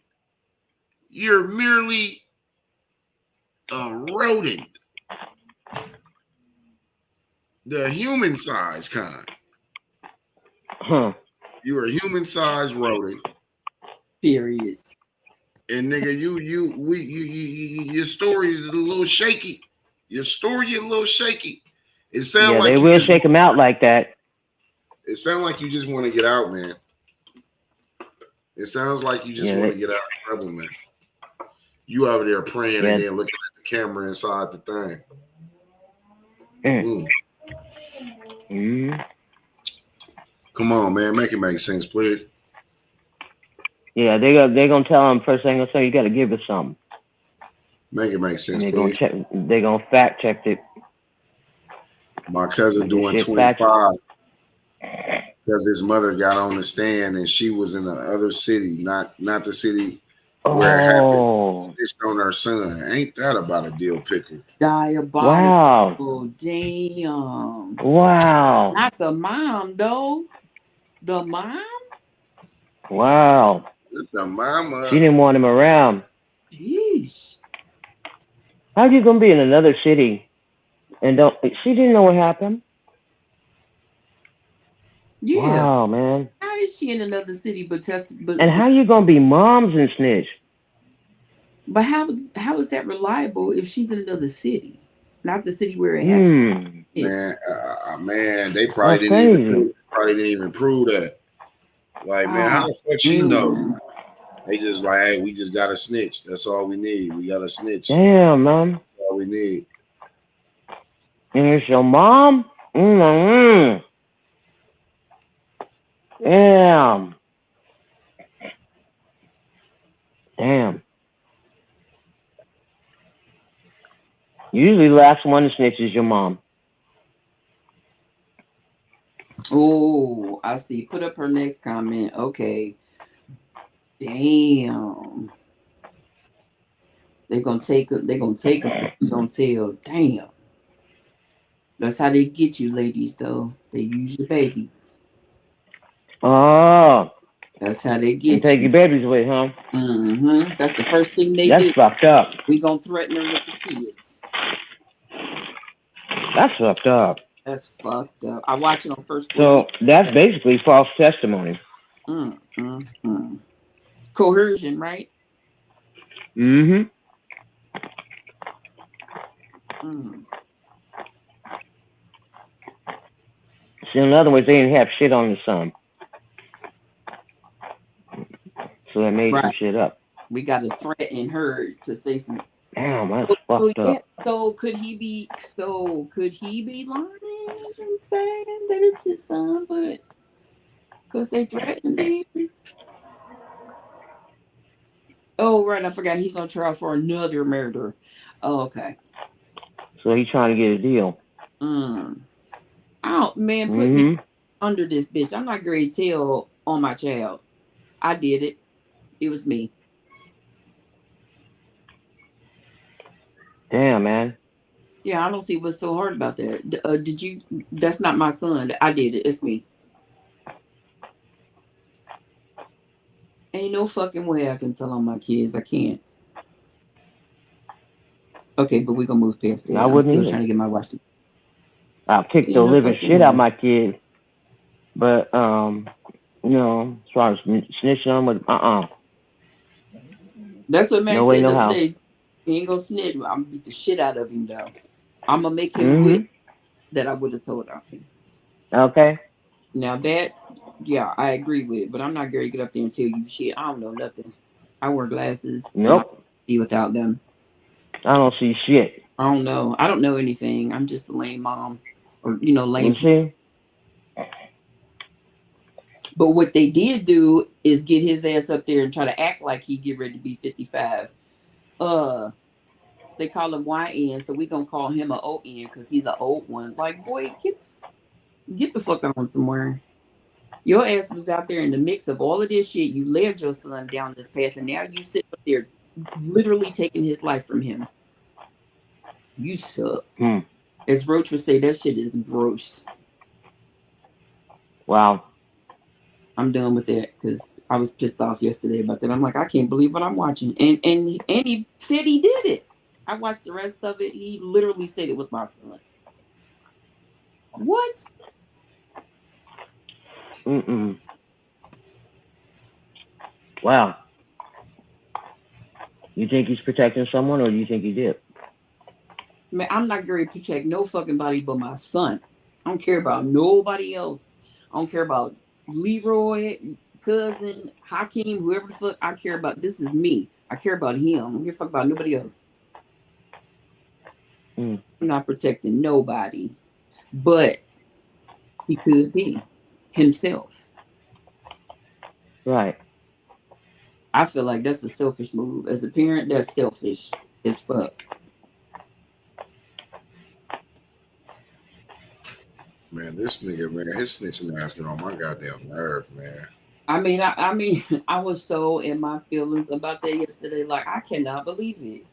Speaker 6: You're merely a rodent. The human size kind. You're a human sized rodent.
Speaker 1: Period.
Speaker 6: And nigga, your story is a little shaky. Your story is a little shaky. It sounds like
Speaker 9: they will shake him out like that.
Speaker 6: It sounds like you just want to get out, man. It sounds like you just want to get out of trouble, man. You over there praying and then looking at the camera inside the thing. Come on, man, make it make sense, please.
Speaker 9: Yeah, they're gonna tell him first thing they're gonna say, you gotta give us something.
Speaker 6: Make it make sense.
Speaker 9: And they're gonna fact check it.
Speaker 6: My cousin doing 25 because his mother got on the stand and she was in the other city, not the city where it happened. Snitched on her son. Ain't that about a deal picker?
Speaker 1: Diabolical. Wow. Damn.
Speaker 9: Wow.
Speaker 1: Not the mom though. The mom?
Speaker 9: Wow.
Speaker 6: The mama.
Speaker 9: She didn't want him around.
Speaker 1: Jeez.
Speaker 9: How you gonna be in another city And she didn't know what happened.
Speaker 1: Yeah.
Speaker 9: Wow, man.
Speaker 1: How is she in another city but
Speaker 9: And how you gonna be moms and snitch?
Speaker 1: But how is that reliable if she's in another city, not the city where it happened?
Speaker 6: Man, they probably didn't even prove that. Like, man, how the fuck she know? They just like, hey, we just got a snitch. That's all we need. We got a snitch.
Speaker 9: Damn, man.
Speaker 6: That's all we need.
Speaker 9: And it's your mom? Damn. Damn. Usually the last one to snitch is your mom.
Speaker 1: Oh, I see. Put up her next comment. Okay. Damn. They're gonna take her. They're gonna take her. You're gonna tell. Damn. That's how they get you, ladies. Though they use your babies.
Speaker 9: Oh.
Speaker 1: That's how they get you.
Speaker 9: Take your babies away, huh?
Speaker 1: Mm-hmm. That's the first thing they do.
Speaker 9: That's fucked up.
Speaker 1: We gonna threaten her with the kids.
Speaker 9: That's fucked up.
Speaker 1: That's fucked up. I watch it on first.
Speaker 9: So that's basically false testimony.
Speaker 1: Coercion, right?
Speaker 9: Mm-hmm. See, in other words, they didn't have shit on the son. So they made some shit up.
Speaker 1: We got to threaten her to say some.
Speaker 9: Damn, that's fucked up.
Speaker 1: So could he be lying and saying that it's his son, but because they threatened him? Oh, right, I forgot he's on trial for another murder. Oh, okay.
Speaker 9: So he's trying to get a deal.
Speaker 1: Oh man, put me under this bitch. I'm not going to tell on my child. I did it. It was me.
Speaker 9: Damn, man.
Speaker 1: Yeah, I don't see what's so hard about that. Did you? That's not my son. I did it. It's me. Ain't no fucking way I can tell on my kids. I can't. Okay, but we're gonna move past that.
Speaker 9: I wouldn't
Speaker 1: I'm still
Speaker 9: either.
Speaker 1: trying to get my watch.
Speaker 9: I'll kick the living shit out my kid. But you know, as far as snitching on with
Speaker 1: That's what Max
Speaker 9: no way,
Speaker 1: said
Speaker 9: no
Speaker 1: the
Speaker 9: how.
Speaker 1: other day. He ain't gonna snitch. I'm gonna beat the shit out of him though. I'm gonna make him wit that I would have told him.
Speaker 9: Okay.
Speaker 1: Now that, yeah, I agree with, but I'm not gonna get up there and tell you shit. I don't know nothing. I wear glasses.
Speaker 9: Nope.
Speaker 1: See without them.
Speaker 9: I don't see shit.
Speaker 1: I don't know. I don't know anything. I'm just a lame mom, or lame.
Speaker 9: You see?
Speaker 1: But what they did do is get his ass up there and try to act like he get ready to be 55. They call him YN, so we gonna call him an ON because he's an old one. Like, boy, get the fuck on somewhere. Your ass was out there in the mix of all of this shit. You led your son down this path, and now you sit up there literally taking his life from him. You suck. As Roach would say, that shit is gross.
Speaker 9: Wow.
Speaker 1: I'm done with that because I was pissed off yesterday about that. I'm like, I can't believe what I'm watching. And he said he did it. I watched the rest of it. He literally said it was my son. What?
Speaker 9: Wow. You think he's protecting someone, or do you think he did?
Speaker 1: Man, I'm not going to protect no fucking body but my son. I don't care about nobody else. I don't care about Leroy, cousin, Hakeem, whoever the fuck I care about. This is me. I care about him. I don't give a fuck about nobody else. I'm not protecting nobody. But he could be himself.
Speaker 9: Right.
Speaker 1: I feel like that's a selfish move. As a parent, that's selfish as fuck.
Speaker 6: Man, this nigga, man, his snitching ass get on my goddamn nerve, man.
Speaker 1: I mean, I was so in my feelings about that yesterday. Like, I cannot believe it.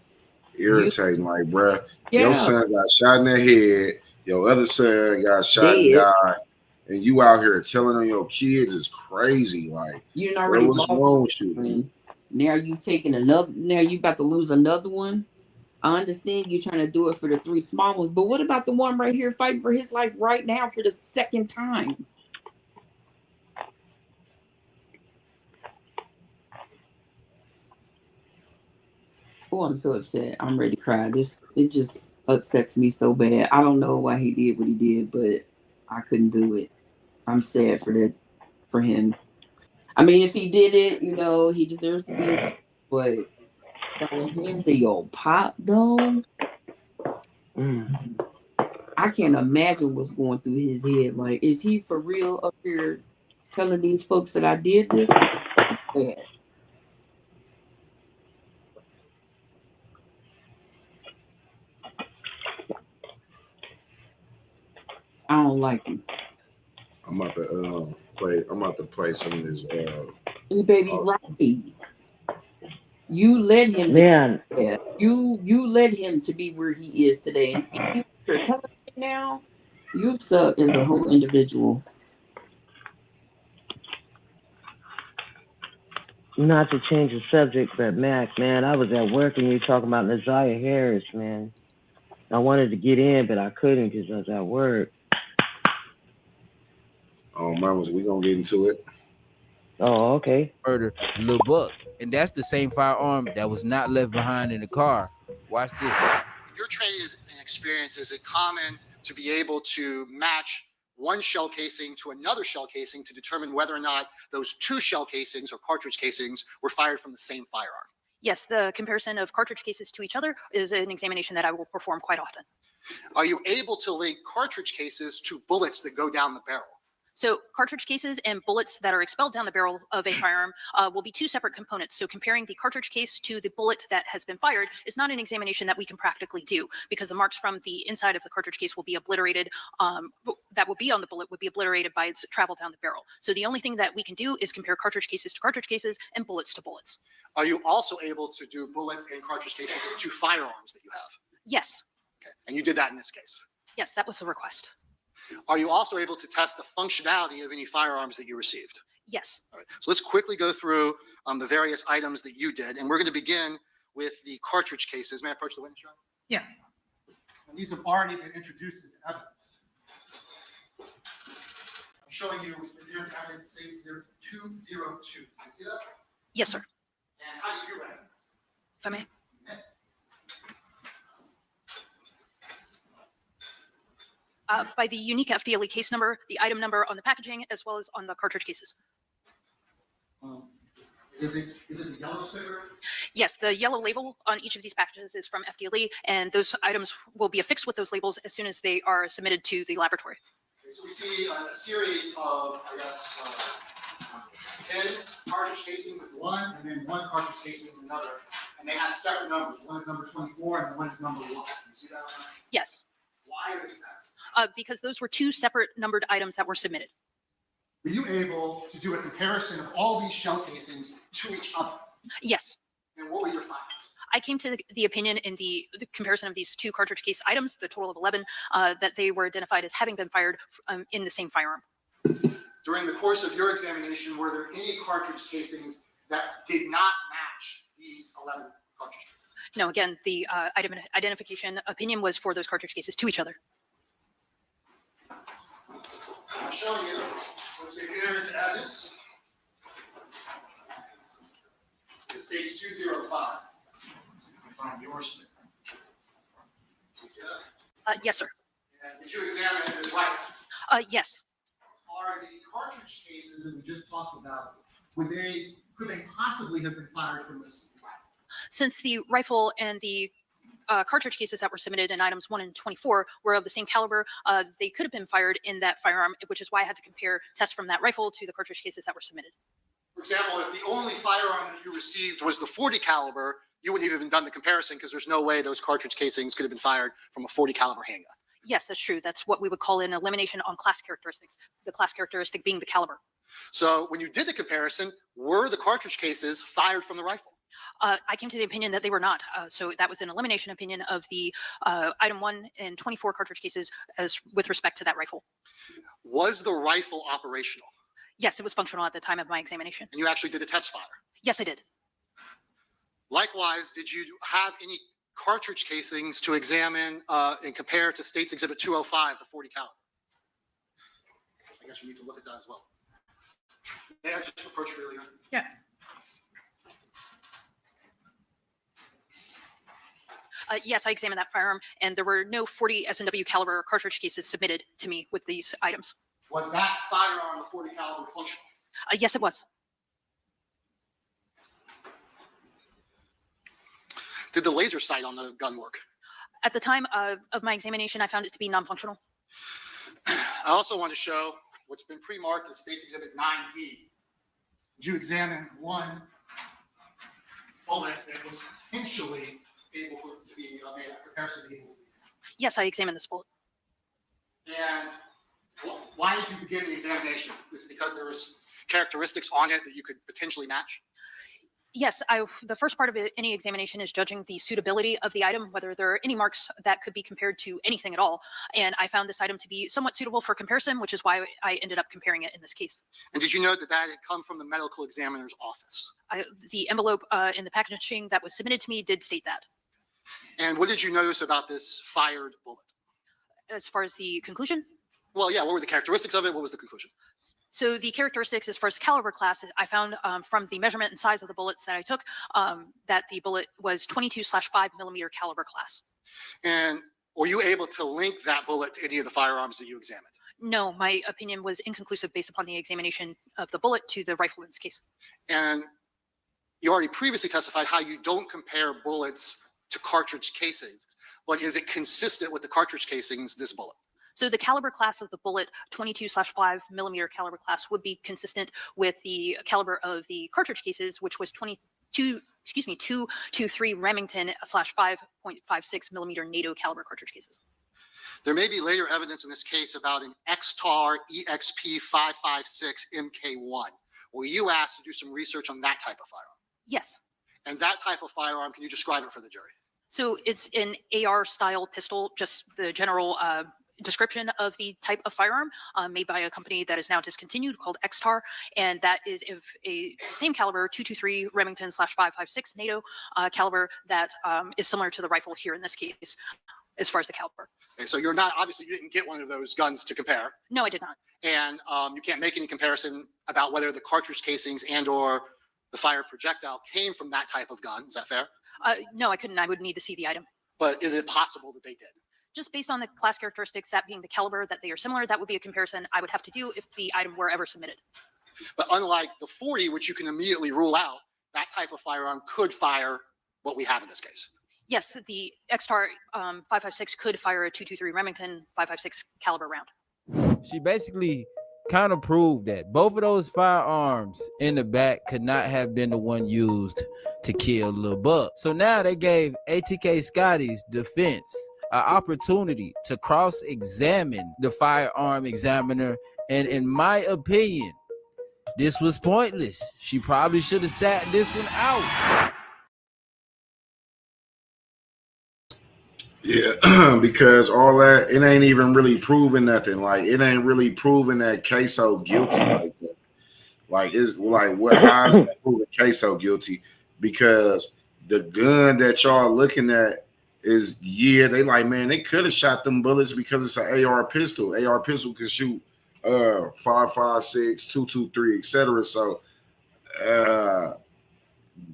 Speaker 6: Irritating, like, bruh, your son got shot in the head, your other son got shot and died, and you out here telling on your kids is crazy. Like,
Speaker 1: you already
Speaker 6: what's wrong with you?
Speaker 1: Now you taking another. Now you about to lose another one. I understand you trying to do it for the 3 small ones, but what about the one right here fighting for his life right now for the 2nd time? Oh, I'm so upset. I'm ready to cry. It just upsets me so bad. I don't know why he did what he did, but I couldn't do it. I'm sad for him. I mean, if he did it, he deserves to be in jail, but throwing hands at your pop though. I can't imagine what's going through his head. Like, is he for real up here telling these folks that I did this? Yeah. I don't like him.
Speaker 6: I'm about to play some of this.
Speaker 1: Baby, right? You led him.
Speaker 9: Man,
Speaker 1: you led him to be where he is today. And if you're telling him now, you suck as a whole individual.
Speaker 9: not to change the subject, but Mac, man, I was at work and you were talking about Naziah Harris, man. I wanted to get in, but I couldn't because I was at work.
Speaker 6: Oh, mamas, we gonna get into it.
Speaker 9: Oh, okay.
Speaker 12: Murder Lil Buck, and that's the same firearm that was not left behind in the car. Watch this.
Speaker 13: In your training and experience, is it common to be able to match one shell casing to another shell casing to determine whether or not those 2 shell casings or cartridge casings were fired from the same firearm?
Speaker 11: Yes, the comparison of cartridge cases to each other is an examination that I will perform quite often.
Speaker 13: Are you able to link cartridge cases to bullets that go down the barrel?
Speaker 11: So cartridge cases and bullets that are expelled down the barrel of a firearm will be 2 separate components. So comparing the cartridge case to the bullet that has been fired is not an examination that we can practically do because the marks from the inside of the cartridge case will be obliterated. That will be on the bullet would be obliterated by its travel down the barrel. So the only thing that we can do is compare cartridge cases to cartridge cases and bullets to bullets.
Speaker 13: Are you also able to do bullets and cartridge cases to firearms that you have?
Speaker 11: Yes.
Speaker 13: Okay. And you did that in this case?
Speaker 11: Yes, that was the request.
Speaker 13: Are you also able to test the functionality of any firearms that you received?
Speaker 11: Yes.
Speaker 13: All right. So let's quickly go through the various items that you did. And we're going to begin with the cartridge cases. May I approach the witness, John?
Speaker 14: Yes.
Speaker 13: And these have already been introduced into evidence. I'm showing you the evidence states they're 202. Do you see that?
Speaker 11: Yes, sir.
Speaker 13: And how do you recognize it?
Speaker 11: If I may. By the unique FDLE case number, the item number on the packaging, as well as on the cartridge cases.
Speaker 13: Is it the yellow sticker?
Speaker 11: Yes, the yellow label on each of these packages is from FDLE, and those items will be affixed with those labels as soon as they are submitted to the laboratory.
Speaker 13: Okay, so we see a series of, 10 cartridge casings with one, and then 1 cartridge casing with another, and they have separate numbers. One is number 24, and one is number 1. You see that?
Speaker 11: Yes.
Speaker 13: Why are they separate?
Speaker 11: Because those were 2 separate numbered items that were submitted.
Speaker 13: Were you able to do a comparison of all these shell casings to each other?
Speaker 11: Yes.
Speaker 13: And what were your findings?
Speaker 11: I came to the opinion in the comparison of these 2 cartridge case items, the total of 11, that they were identified as having been fired in the same firearm.
Speaker 13: During the course of your examination, were there any cartridge casings that did not match these 11 cartridge cases?
Speaker 11: No, again, the item identification opinion was for those cartridge cases to each other.
Speaker 13: I'm showing you, let's get here into evidence. It states 205. Let's see if we find your sticker.
Speaker 11: Yes, sir.
Speaker 13: And did you examine this rifle?
Speaker 11: Yes.
Speaker 13: Are the cartridge cases that we just talked about, could they possibly have been fired from this rifle?
Speaker 11: Since the rifle and the cartridge cases that were submitted in items 1 and 24 were of the same caliber, they could have been fired in that firearm, which is why I had to compare tests from that rifle to the cartridge cases that were submitted.
Speaker 13: For example, if the only firearm that you received was the 40 caliber, you wouldn't even have done the comparison because there's no way those cartridge casings could have been fired from a 40 caliber handgun.
Speaker 11: Yes, that's true. That's what we would call an elimination on class characteristics, the class characteristic being the caliber.
Speaker 13: So when you did the comparison, were the cartridge cases fired from the rifle?
Speaker 11: I came to the opinion that they were not. So that was an elimination opinion of the item 1 and 24 cartridge cases as with respect to that rifle.
Speaker 13: Was the rifle operational?
Speaker 11: Yes, it was functional at the time of my examination.
Speaker 13: And you actually did a test fire?
Speaker 11: Yes, I did.
Speaker 13: Likewise, did you have any cartridge casings to examine and compare to State's Exhibit 205, the 40 caliber. I guess we need to look at that as well. May I just approach you earlier?
Speaker 14: Yes.
Speaker 11: Yes, I examined that firearm, and there were no 40 S&W caliber cartridge cases submitted to me with these items.
Speaker 13: Was that firearm, the 40 caliber, functional?
Speaker 11: Yes, it was.
Speaker 13: Did the laser sight on the gun work?
Speaker 11: At the time of my examination, I found it to be non-functional.
Speaker 13: I also want to show what's been pre-marked as State's Exhibit 9D. Did you examine one bullet that was potentially able to be made a comparison to equal?
Speaker 11: Yes, I examined this bullet.
Speaker 13: And why did you begin the examination? Was it because there was characteristics on it that you could potentially match?
Speaker 11: Yes, the first part of any examination is judging the suitability of the item, whether there are any marks that could be compared to anything at all. And I found this item to be somewhat suitable for comparison, which is why I ended up comparing it in this case.
Speaker 13: And did you note that that had come from the medical examiner's office?
Speaker 11: The envelope in the packaging that was submitted to me did state that.
Speaker 13: And what did you notice about this fired bullet?
Speaker 11: As far as the conclusion?
Speaker 13: Well, yeah, what were the characteristics of it? What was the conclusion?
Speaker 11: So the characteristics as far as the caliber class, I found from the measurement and size of the bullets that I took, that the bullet was 22/5 millimeter caliber class.
Speaker 13: And were you able to link that bullet to any of the firearms that you examined?
Speaker 11: No, my opinion was inconclusive based upon the examination of the bullet to the rifle in this case.
Speaker 13: And you already previously testified how you don't compare bullets to cartridge casings, but is it consistent with the cartridge casings, this bullet?
Speaker 11: So the caliber class of the bullet, 22/5 millimeter caliber class, would be consistent with the caliber of the cartridge cases, which was 223 Remington /5.56 millimeter NATO caliber cartridge cases.
Speaker 13: There may be later evidence in this case about an XTAR EXP 556 MK1. Were you asked to do some research on that type of firearm?
Speaker 11: Yes.
Speaker 13: And that type of firearm, can you describe it for the jury?
Speaker 11: So it's an AR style pistol, just the general description of the type of firearm made by a company that is now discontinued called XTAR, and that is a same caliber 223 Remington /556 NATO caliber that is similar to the rifle here in this case as far as the caliber.
Speaker 13: Okay, so you're not, obviously you didn't get one of those guns to compare.
Speaker 11: No, I did not.
Speaker 13: And you can't make any comparison about whether the cartridge casings and or the fire projectile came from that type of gun. Is that fair?
Speaker 11: No, I couldn't. I would need to see the item.
Speaker 13: But is it possible that they did?
Speaker 11: Just based on the class characteristics, that being the caliber, that they are similar, that would be a comparison I would have to do if the item were ever submitted.
Speaker 13: But unlike the 40, which you can immediately rule out, that type of firearm could fire what we have in this case.
Speaker 11: Yes, the XTAR 556 could fire a 223 Remington 556 caliber round.
Speaker 12: She basically kind of proved that both of those firearms in the back could not have been the one used to kill Lil Buck. So now they gave ATK Scotty's defense an opportunity to cross-examine the firearm examiner, and in my opinion, this was pointless. She probably should have sat this one out.
Speaker 6: Yeah, because all that, it ain't even really proving nothing. Like, it ain't really proving that Ksoo guilty like that. Like, it's like, how is it proving Ksoo guilty? Because the gun that y'all looking at is, yeah, they like, man, they could have shot them bullets because it's an AR pistol. AR pistol can shoot 5.56, 223, etc. So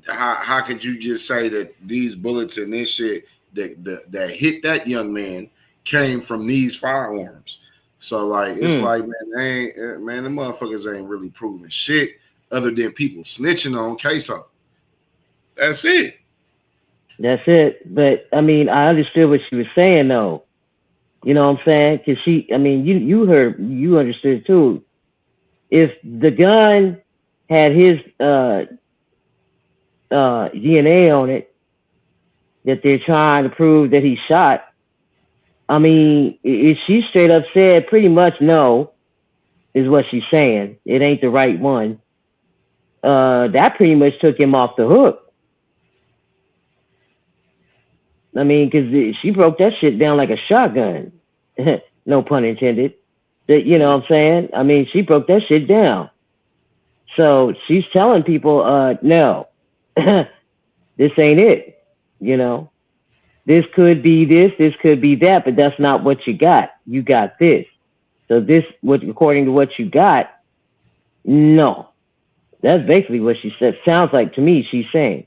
Speaker 6: how could you just say that these bullets and this shit that hit that young man came from these firearms? So like, it's like, man, the motherfuckers ain't really proving shit other than people snitching on Ksoo. That's it.
Speaker 9: That's it. But I mean, I understood what she was saying though. You know what I'm saying? Because she, I mean, you heard, you understood too. If the gun had his DNA on it that they're trying to prove that he shot, I mean, she straight up said pretty much no, is what she's saying. It ain't the right one. That pretty much took him off the hook. I mean, because she broke that shit down like a shotgun. No pun intended. You know what I'm saying? I mean, she broke that shit down. So she's telling people, no, this ain't it, you know? this could be this could be that, but that's not what you got. You got this. So this, what according to what you got, no. That's basically what she said. Sounds like to me she's saying.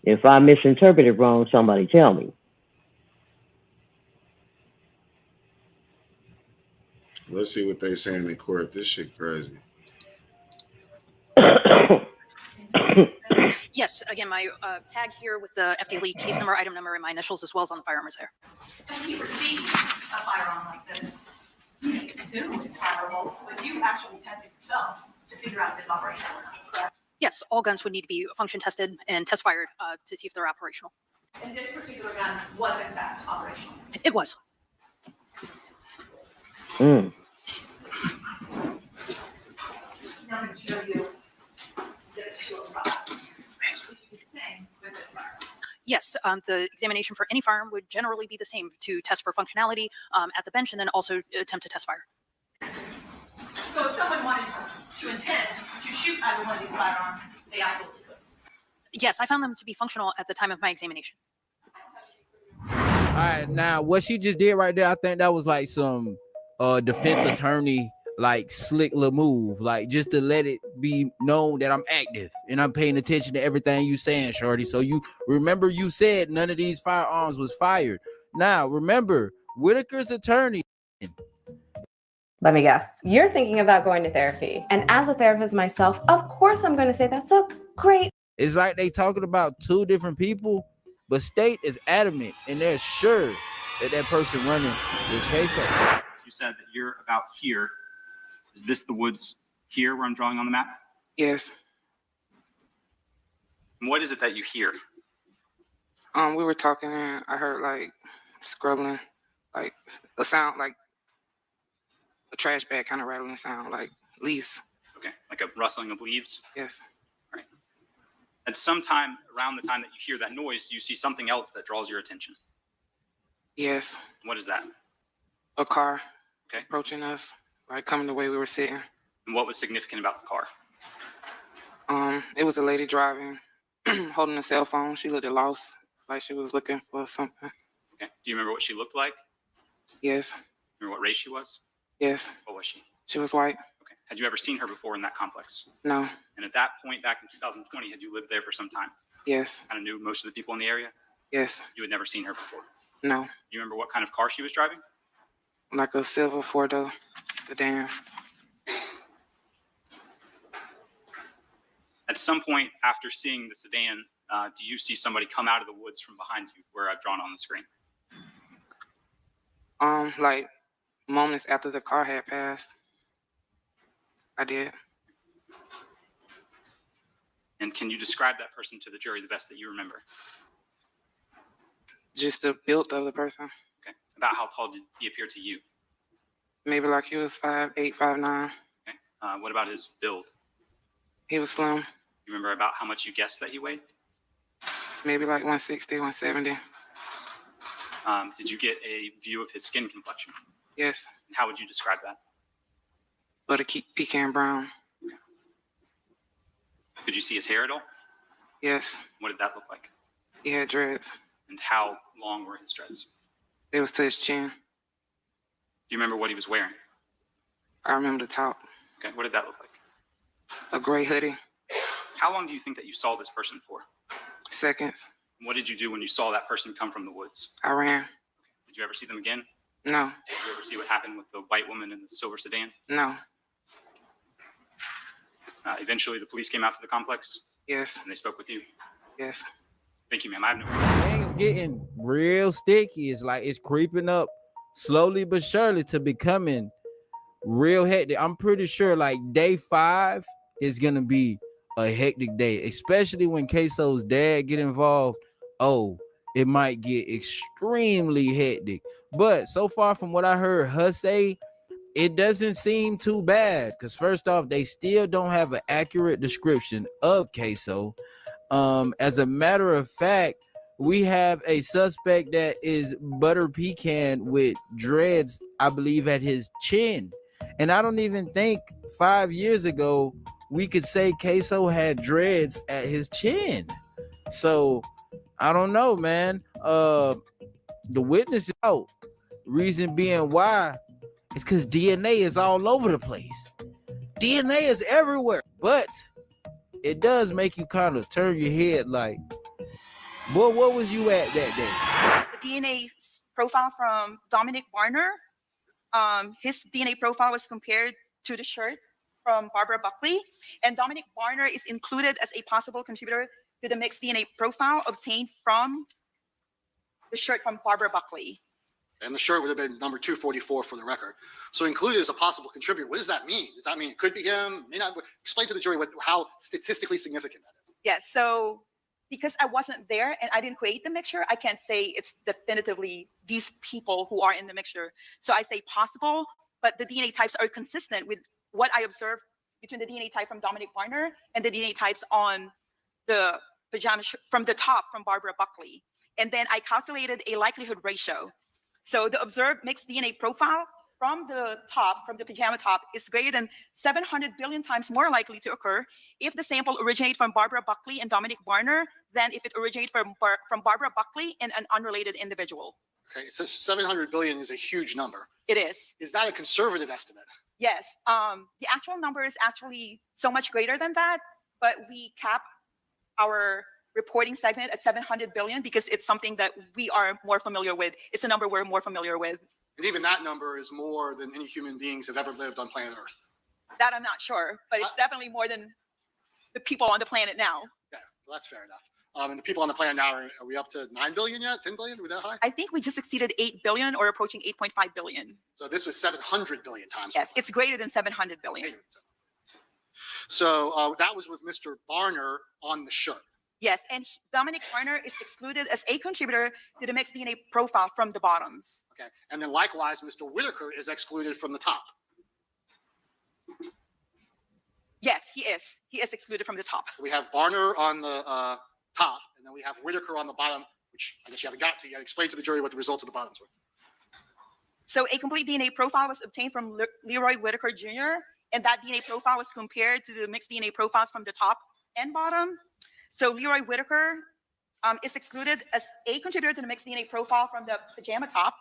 Speaker 9: If I misinterpreted wrong, somebody tell me.
Speaker 6: Let's see what they saying in court. This shit crazy.
Speaker 11: Yes, again, my tag here with the FDLE case number, item number, and my initials, as well as on the firearm is there.
Speaker 14: When you receive a firearm like this, you may assume it's fireable, but you actually test it yourself to figure out if it's operational or not, correct?
Speaker 11: Yes, all guns would need to be function tested and test fired to see if they're operational.
Speaker 14: And this particular gun was in fact operational.
Speaker 11: It was.
Speaker 9: Mm.
Speaker 14: Now I'm going to show you the actual product. Same with this firearm.
Speaker 11: Yes, the examination for any firearm would generally be the same to test for functionality at the bench and then also attempt to test fire.
Speaker 14: So if someone wanted to intend to shoot either one of these firearms, they absolutely could.
Speaker 11: Yes, I found them to be functional at the time of my examination.
Speaker 12: All right, now what she just did right there, I think that was like some defense attorney like slick little move, like just to let it be known that I'm active and I'm paying attention to everything you saying, shorty. So you remember you said none of these firearms was fired. Now remember, Whitaker's attorney.
Speaker 15: Let me guess. You're thinking about going to therapy. And as a therapist myself, of course I'm going to say that's a great.
Speaker 12: It's like they talking about two different people, but state is adamant and they're sure that that person running this case up.
Speaker 2: You said that you're about here. Is this the woods here where I'm drawing on the map?
Speaker 10: Yes.
Speaker 2: And what is it that you hear?
Speaker 10: We were talking and I heard like scrubbling, like a sound, like a trash bag kind of rattling sound, like leaves.
Speaker 2: Okay, like a rustling of leaves?
Speaker 10: Yes.
Speaker 2: All right. At some time around the time that you hear that noise, do you see something else that draws your attention?
Speaker 10: Yes.
Speaker 2: What is that?
Speaker 10: A car.
Speaker 2: Okay.
Speaker 10: Approaching us, like coming the way we were sitting.
Speaker 2: And what was significant about the car?
Speaker 10: It was a lady driving, holding a cell phone. She looked lost, like she was looking for something.
Speaker 2: Okay. Do you remember what she looked like?
Speaker 10: Yes.
Speaker 2: Remember what race she was?
Speaker 10: Yes.
Speaker 2: What was she?
Speaker 10: She was white.
Speaker 2: Okay. Had you ever seen her before in that complex?
Speaker 10: No.
Speaker 2: And at that point back in 2020, had you lived there for some time?
Speaker 10: Yes.
Speaker 2: Kind of knew most of the people in the area?
Speaker 10: Yes.
Speaker 2: You had never seen her before?
Speaker 10: No.
Speaker 2: Do you remember what kind of car she was driving?
Speaker 10: Like a silver four-door sedan.
Speaker 2: At some point after seeing the sedan, do you see somebody come out of the woods from behind you where I've drawn on the screen?
Speaker 10: Like moments after the car had passed. I did.
Speaker 2: And can you describe that person to the jury the best that you remember?
Speaker 10: Just the build of the person.
Speaker 2: Okay. About how tall did he appear to you?
Speaker 10: Maybe like he was 5'8", 5'9".
Speaker 2: Okay. What about his build?
Speaker 10: He was slim.
Speaker 2: You remember about how much you guessed that he weighed?
Speaker 10: Maybe like 160, 170.
Speaker 2: Did you get a view of his skin complexion?
Speaker 10: Yes.
Speaker 2: And how would you describe that?
Speaker 10: But a pecan brown.
Speaker 2: Okay. Could you see his hair at all?
Speaker 10: Yes.
Speaker 2: What did that look like?
Speaker 10: He had dreads.
Speaker 2: And how long were his dreads?
Speaker 10: It was to his chin.
Speaker 2: Do you remember what he was wearing?
Speaker 10: I remember the top.
Speaker 2: Okay. What did that look like?
Speaker 10: A gray hoodie.
Speaker 2: How long do you think that you saw this person for?
Speaker 10: Seconds.
Speaker 2: What did you do when you saw that person come from the woods?
Speaker 10: I ran.
Speaker 2: Did you ever see them again?
Speaker 10: No.
Speaker 2: Did you ever see what happened with the white woman in the silver sedan?
Speaker 10: No.
Speaker 2: Eventually, the police came out to the complex?
Speaker 10: Yes.
Speaker 2: And they spoke with you?
Speaker 10: Yes.
Speaker 2: Thank you, ma'am. I have no...
Speaker 12: Things getting real sticky. It's like it's creeping up slowly but surely to becoming real hectic. I'm pretty sure like day 5 is gonna be a hectic day, especially when Ksoo's dad get involved. Oh, it might get extremely hectic. But so far from what I heard her say, it doesn't seem too bad. Because first off, they still don't have an accurate description of Ksoo. As a matter of fact, we have a suspect that is butter pecan with dreads, I believe, at his chin. And I don't even think 5 years ago we could say Ksoo had dreads at his chin. So I don't know, man. The witness is out. Reason being why is because DNA is all over the place. DNA is everywhere, but it does make you kind of turn your head like, boy, what was you at that
Speaker 16: The DNA profile from Dominic Warner, his DNA profile was compared to the shirt from Barbara Buckley, and Dominic Warner is included as a possible contributor to the mixed DNA profile obtained from the shirt from Barbara Buckley.
Speaker 13: And the shirt would have been number 244 for the record. So included as a possible contributor. What does that mean? Does that mean it could be him? May not. Explain to the jury how statistically significant that is.
Speaker 16: Yes, so because I wasn't there and I didn't create the mixture, I can't say it's definitively these people who are in the mixture. So I say possible, but the DNA types are consistent with what I observed between the DNA type from Dominic Warner and the DNA types on the pajama from the top from Barbara Buckley. And then I calculated a likelihood ratio. So the observed mixed DNA profile from the top, from the pajama top, is greater than 700 billion times more likely to occur if the sample originates from Barbara Buckley and Dominic Warner than if it originates from Barbara Buckley and an unrelated individual.
Speaker 13: Okay, so 700 billion is a huge number.
Speaker 16: It is.
Speaker 13: Is that a conservative estimate?
Speaker 16: Yes. The actual number is actually so much greater than that, but we cap our reporting segment at 700 billion because it's something that we are more familiar with. It's a number we're more familiar with.
Speaker 13: And even that number is more than any human beings have ever lived on planet Earth.
Speaker 16: That I'm not sure, but it's definitely more than the people on the planet now.
Speaker 13: Yeah, well, that's fair enough. And the people on the planet now, are we up to 9 billion yet? 10 billion? Are we that high?
Speaker 16: I think we just exceeded 8 billion or approaching 8.5 billion.
Speaker 13: So this is 700 billion times.
Speaker 16: Yes, it's greater than 700 billion.
Speaker 13: So that was with Mr. Barner on the shirt.
Speaker 16: Yes, and Dominic Warner is excluded as a contributor to the mixed DNA profile from the bottoms.
Speaker 13: Okay, and then likewise, Mr. Whitaker is excluded from the top.
Speaker 16: Yes, he is. He is excluded from the top.
Speaker 13: We have Barner on the top, and then we have Whitaker on the bottom, which I guess you haven't got to yet. Explain to the jury what the results of the bottoms were.
Speaker 16: So a complete DNA profile was obtained from Leroy Whitaker Jr., and that DNA profile was compared to the mixed DNA profiles from the top and bottom. So Leroy Whitaker is excluded as a contributor to the mixed DNA profile from the pajama top.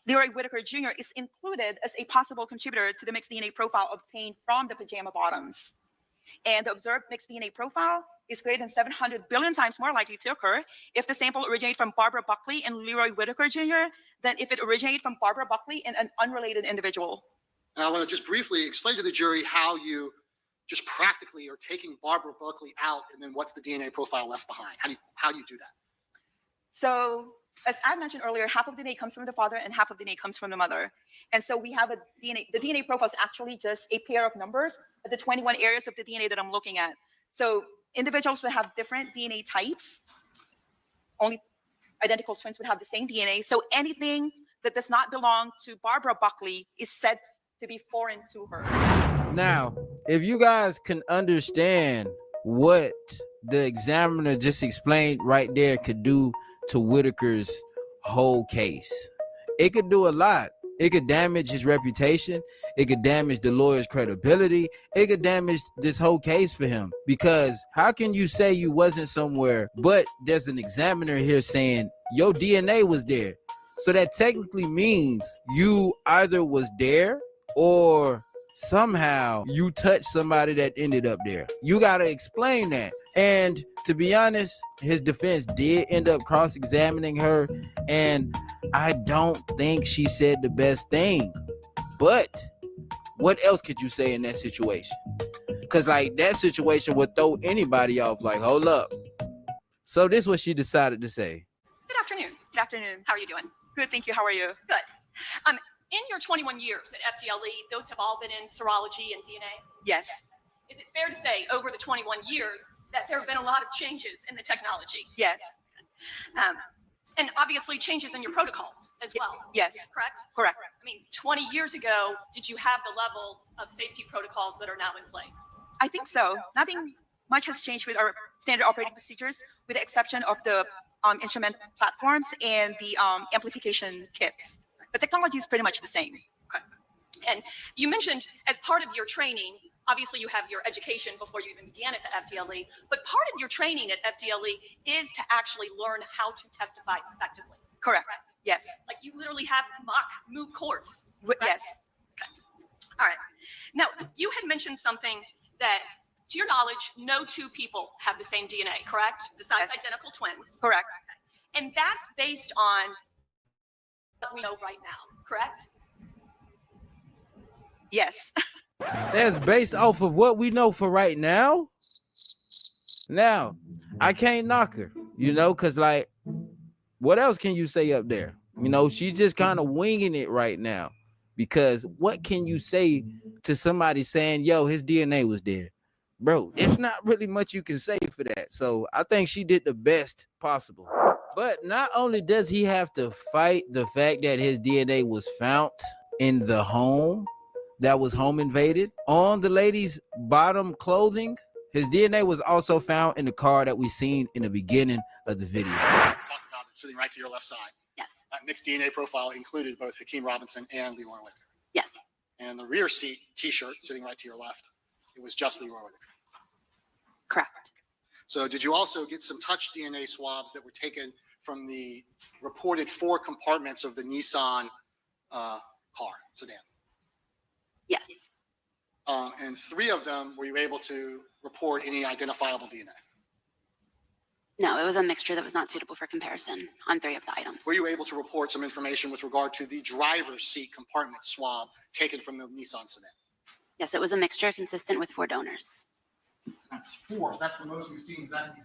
Speaker 16: Leroy Whitaker Jr. is included as a possible contributor to the mixed DNA profile obtained from the pajama bottoms. And the observed mixed DNA profile is greater than 700 billion times more likely to occur if the sample originates from Barbara Buckley and Leroy Whitaker Jr. than if it originated from Barbara Buckley and an unrelated individual.
Speaker 13: And I want to just briefly explain to the jury how you just practically are taking Barbara Buckley out, and then what's the DNA profile left behind? How do you do that?
Speaker 16: So as I mentioned earlier, half of the DNA comes from the father and half of the DNA comes from the mother. And so we have the DNA profile is actually just a pair of numbers at the 21 areas of the DNA that I'm looking at. So individuals would have different DNA types. Only identical twins would have the same DNA. So anything that does not belong to Barbara Buckley is said to be foreign to her.
Speaker 12: Now, if you guys can understand what the examiner just explained right there could do to Whitaker's whole case, it could do a lot. It could damage his reputation. It could damage the lawyer's credibility. It could damage this whole case for him. Because how can you say you wasn't somewhere, but there's an examiner here saying your DNA was there? So that technically means you either was there or somehow you touched somebody that ended up there. You got to explain that. And to be honest, his defense did end up cross-examining her, and I don't think she said the best thing. But what else could you say in that situation? Because like that situation would throw anybody off, like, hold up. So this is what she decided to say.
Speaker 14: Good afternoon.
Speaker 16: Good afternoon.
Speaker 14: How are you doing?
Speaker 16: Good, thank you. How are you?
Speaker 14: Good. In your 21 years at FDLE, those have all been in serology and DNA?
Speaker 16: Yes.
Speaker 14: Is it fair to say over the 21 years that there have been a lot of changes in the technology?
Speaker 16: Yes.
Speaker 14: And obviously changes in your protocols as well?
Speaker 16: Yes.
Speaker 14: Correct?
Speaker 16: Correct.
Speaker 14: I mean, 20 years ago, did you have the level of safety protocols that are now in place?
Speaker 16: I think so. Nothing much has changed with our standard operating procedures, with the exception of the instrument platforms and the amplification kits. The technology is pretty much the same.
Speaker 14: Okay. And you mentioned as part of your training, obviously you have your education before you even began at the FDLE, but part of your training at FDLE is to actually learn how to testify effectively.
Speaker 16: Correct. Yes.
Speaker 14: Like you literally have mock moot courts.
Speaker 16: Yes.
Speaker 14: All right. Now, you had mentioned something that, to your knowledge, no two people have the same DNA, correct? Besides identical twins.
Speaker 16: Correct.
Speaker 14: And that's based on what we know right now, correct?
Speaker 16: Yes.
Speaker 12: That's based off of what we know for right now. Now, I can't knock her, you know, because like, what else can you say up there? You know, she's just kind of winging it right now. Because what can you say to somebody saying, yo, his DNA was there? Bro, there's not really much you can say for that. So I think she did the best possible. But not only does he have to fight the fact that his DNA was found in the home that was home invaded on the lady's bottom clothing, his DNA was also found in the car that we seen in the beginning of the video.
Speaker 13: We talked about it sitting right to your left side.
Speaker 11: Yes.
Speaker 13: That mixed DNA profile included both Hakeem Robinson and Leroy Whitaker.
Speaker 11: Yes.
Speaker 13: And the rear seat T-shirt sitting right to your left, it was just Leroy Whitaker.
Speaker 11: Correct.
Speaker 13: So did you also get some touch DNA swabs that were taken from the reported 4 compartments of the Nissan sedan?
Speaker 11: Yes.
Speaker 13: And 3 of them, were you able to report any identifiable DNA?
Speaker 11: No, it was a mixture that was not suitable for comparison on 3 of the items.
Speaker 13: Were you able to report some information with regard to the driver's seat compartment swab taken from the Nissan sedan?
Speaker 11: Yes, it was a mixture consistent with 4 donors.
Speaker 13: That's 4. So that's the most we've seen. Is that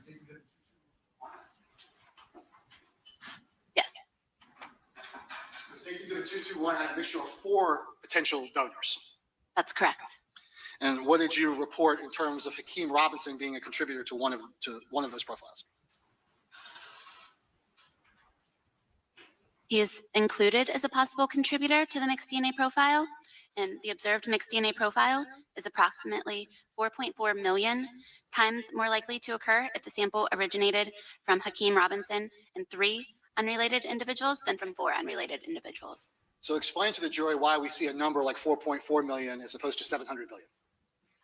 Speaker 11: Yes.
Speaker 13: The Stacey's Exhibit 221 had a mixture of 4 potential donors.
Speaker 11: That's correct.
Speaker 13: And what did you report in terms of Hakeem Robinson being a contributor to one of those profiles?
Speaker 11: He is included as a possible contributor to the mixed DNA profile, and the observed mixed DNA profile is approximately 4.4 million times more likely to occur if the sample originated from Hakeem Robinson and 3 unrelated individuals than from 4 unrelated individuals.
Speaker 13: So explain to the jury why we see a number like 4.4 million as opposed to 700 billion.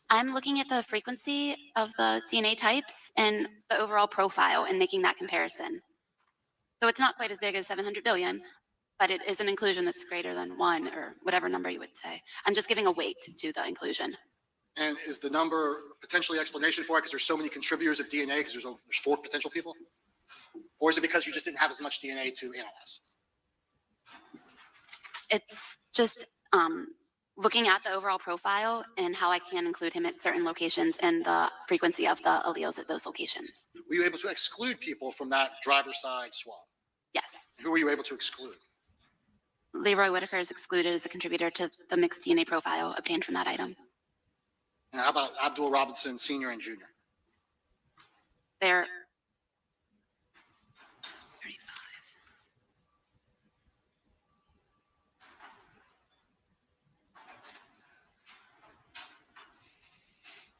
Speaker 11: I'm looking at the frequency of the DNA types and the overall profile and making that comparison. So it's not quite as big as 700 billion, but it is an inclusion that's greater than 1 or whatever number you would say. I'm just giving a weight to the inclusion.
Speaker 13: And is the number potentially explanation for it because there's so many contributors of DNA because there's 4 potential people? Or is it because you just didn't have as much DNA to analyze?
Speaker 11: It's just looking at the overall profile and how I can include him at certain locations and the frequency of the alleles at those locations.
Speaker 13: Were you able to exclude people from that driver's side swab?
Speaker 11: Yes.
Speaker 13: Who were you able to exclude?
Speaker 11: Leroy Whitaker is excluded as a contributor to the mixed DNA profile obtained from that item.
Speaker 13: And how about Abdul Robinson, Sr. and Jr.?
Speaker 11: They're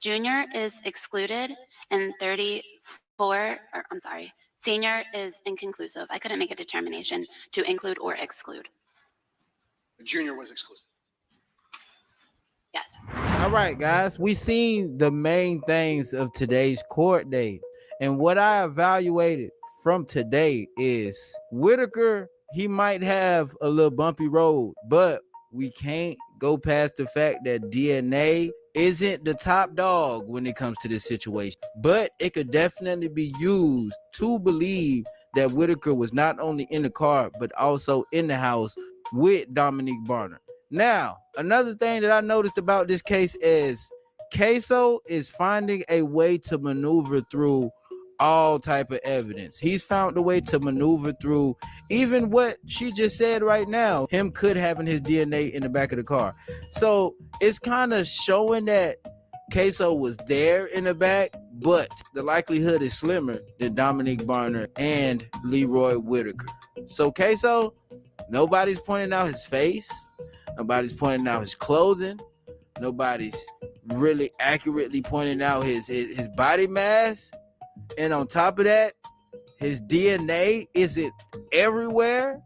Speaker 11: Junior is excluded and 34, or I'm sorry, senior is inconclusive. I couldn't make a determination to include or exclude.
Speaker 13: The junior was excluded.
Speaker 11: Yes.
Speaker 12: All right, guys, we seen the main things of today's court date. And what I evaluated from today is Whitaker, he might have a little bumpy road, but we can't go past the fact that DNA isn't the top dog when it comes to this situation. But it could definitely be used to believe that Whitaker was not only in the car, but also in the house with Dominique Barner. Now, another thing that I noticed about this case is Ksoo is finding a way to maneuver through all type of evidence. He's found a way to maneuver through even what she just said right now, him could having his DNA in the back of the car. So it's kind of showing that Ksoo was there in the back, but the likelihood is slimmer than Dominique Barner and Leroy Whitaker. So Ksoo, nobody's pointing out his face, nobody's pointing out his clothing, nobody's really accurately pointing out his body mass. And on top of that, his DNA isn't everywhere.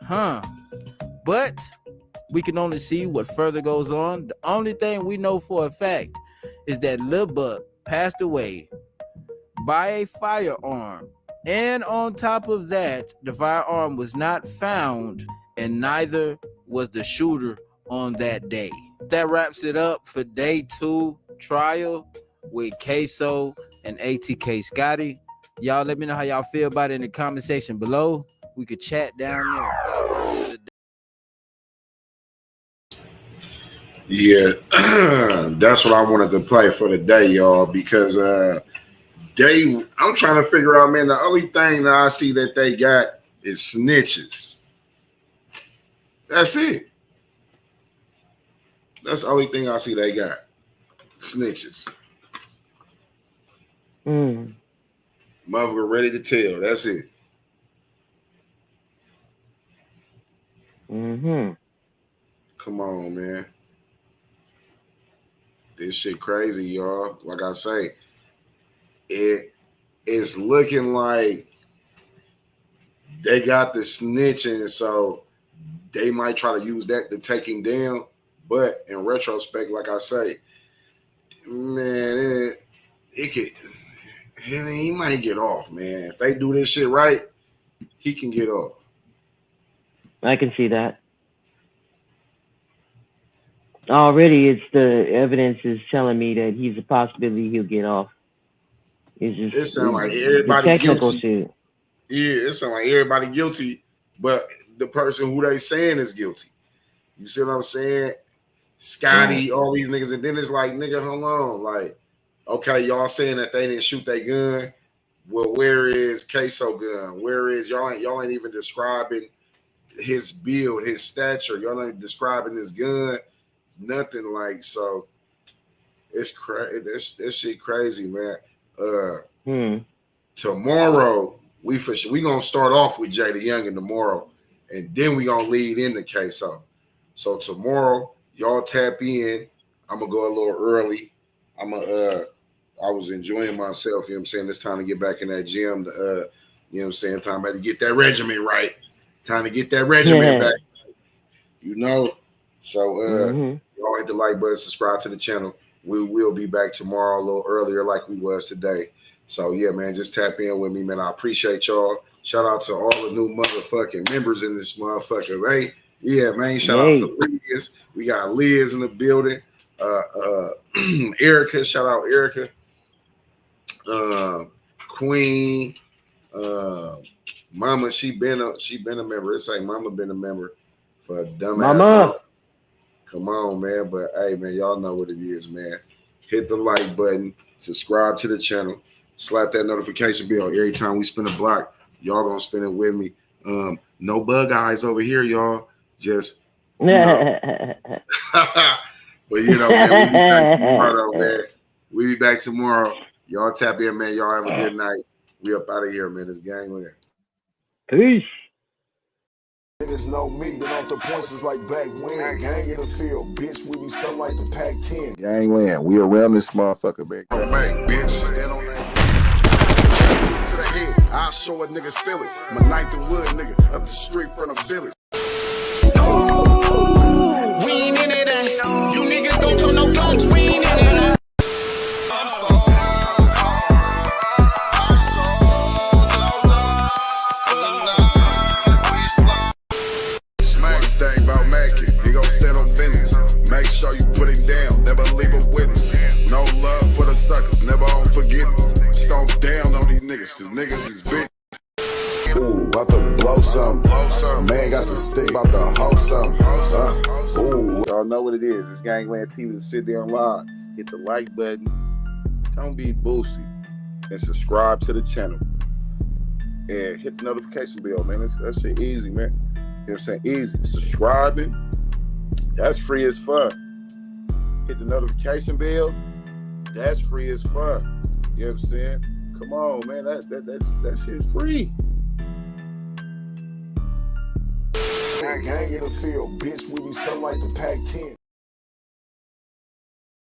Speaker 12: But we can only see what further goes on. The only thing we know for a fact is that Lil Buck passed away by a firearm. And on top of that, the firearm was not found, and neither was the shooter on that day. That wraps it up for day 2 trial with Ksoo and ATK Scotty. Y'all let me know how y'all feel about it in the comment section below. We could chat down there.
Speaker 6: Yeah, that's what I wanted to play for the day, y'all, because I'm trying to figure out, man, the only thing that I see that they got is snitches. That's it. That's the only thing I see they got. Snitches. Motherfucker ready to tell. That's it. Come on, man. This shit crazy, y'all. Like I say, it's looking like they got the snitching, so they might try to use that to take him down. But in retrospect, like I say, man, he might get off, man. If they do this shit right, he can get off.
Speaker 9: I can see that. Already, it's the evidence is telling me that he's a possibility he'll get off. It's just
Speaker 6: It sounds like everybody
Speaker 9: technical
Speaker 6: guilty.
Speaker 9: shit.
Speaker 6: Yeah, it sounds like everybody guilty, but the person who they saying is guilty. You see what I'm saying? Scotty, all these niggas, and then it's like, nigga, hold on, like, okay, y'all saying that they didn't shoot their gun. Well, where is Ksoo gun? Where is y'all ain't even describing his build, his stature. Y'all ain't describing his gun. Nothing, like, so it's crazy. This shit crazy, man. Tomorrow we gonna start off with Jay the Youngan tomorrow, and then we gonna lead into Ksoo. So tomorrow, y'all tap in. I'm gonna go a little early. I was enjoying myself, you know what I'm saying? It's time to get back in that gym. You know what I'm saying? Time to get that regimen right. Time to get that regimen back. You know? So y'all hit the like button, subscribe to the channel. We will be back tomorrow a little earlier like we was today. So yeah, man, just tap in with me, man. I appreciate y'all. Shout out to all the new motherfucking members in this motherfucker, right? Yeah, man. Shout out to Liz. We got Liz in the building. Erica, shout out Erica. Queen, Mama, she been a member. It's like Mama been a member for a dumbass.
Speaker 9: Mama.
Speaker 6: Come on, man. But hey, man, y'all know what it is, man. Hit the like button, subscribe to the channel, slap that notification bell. Every time we spin a block, y'all gonna spin it with me. No bug eyes over here, y'all. Just you know. But you know, man, we'll be back tomorrow, man. We'll be back tomorrow. Y'all tap in, man. Y'all have a good night. We up out of here, man. It's Gangland.
Speaker 9: Peace.
Speaker 5: Niggas know me, been off the points is like back when. Gang in the field, bitch, we be something like the Pac-10.
Speaker 6: Gangland, we around this motherfucker, man.
Speaker 5: Oh, man, bitch, stand on that. To the head, I'll show a nigga's feelings. My ninth and wood nigga, up the street from the village.
Speaker 7: We ain't in it, you niggas don't turn no guns, we ain't in it.
Speaker 5: Make sure you put him down, never leave a witness. No love for the suckers, never on forgiveness. Stomp down on these niggas, cause niggas is big. Ooh, about to blow something. Man got the stick, about to hoe something. Ooh.
Speaker 6: Y'all know what it is. It's Gangland TV. Sit there and live. Hit the like button. Don't be boosty. And subscribe to the channel. And hit the notification bell, man. That shit easy, man. You know what I'm saying? Easy. Subscribing. That's free as fuck. Hit the notification bell. That's free as fuck. You know what I'm saying? Come on, man. That shit's free.
Speaker 5: Gang in the field, bitch, we be something like the Pac-10.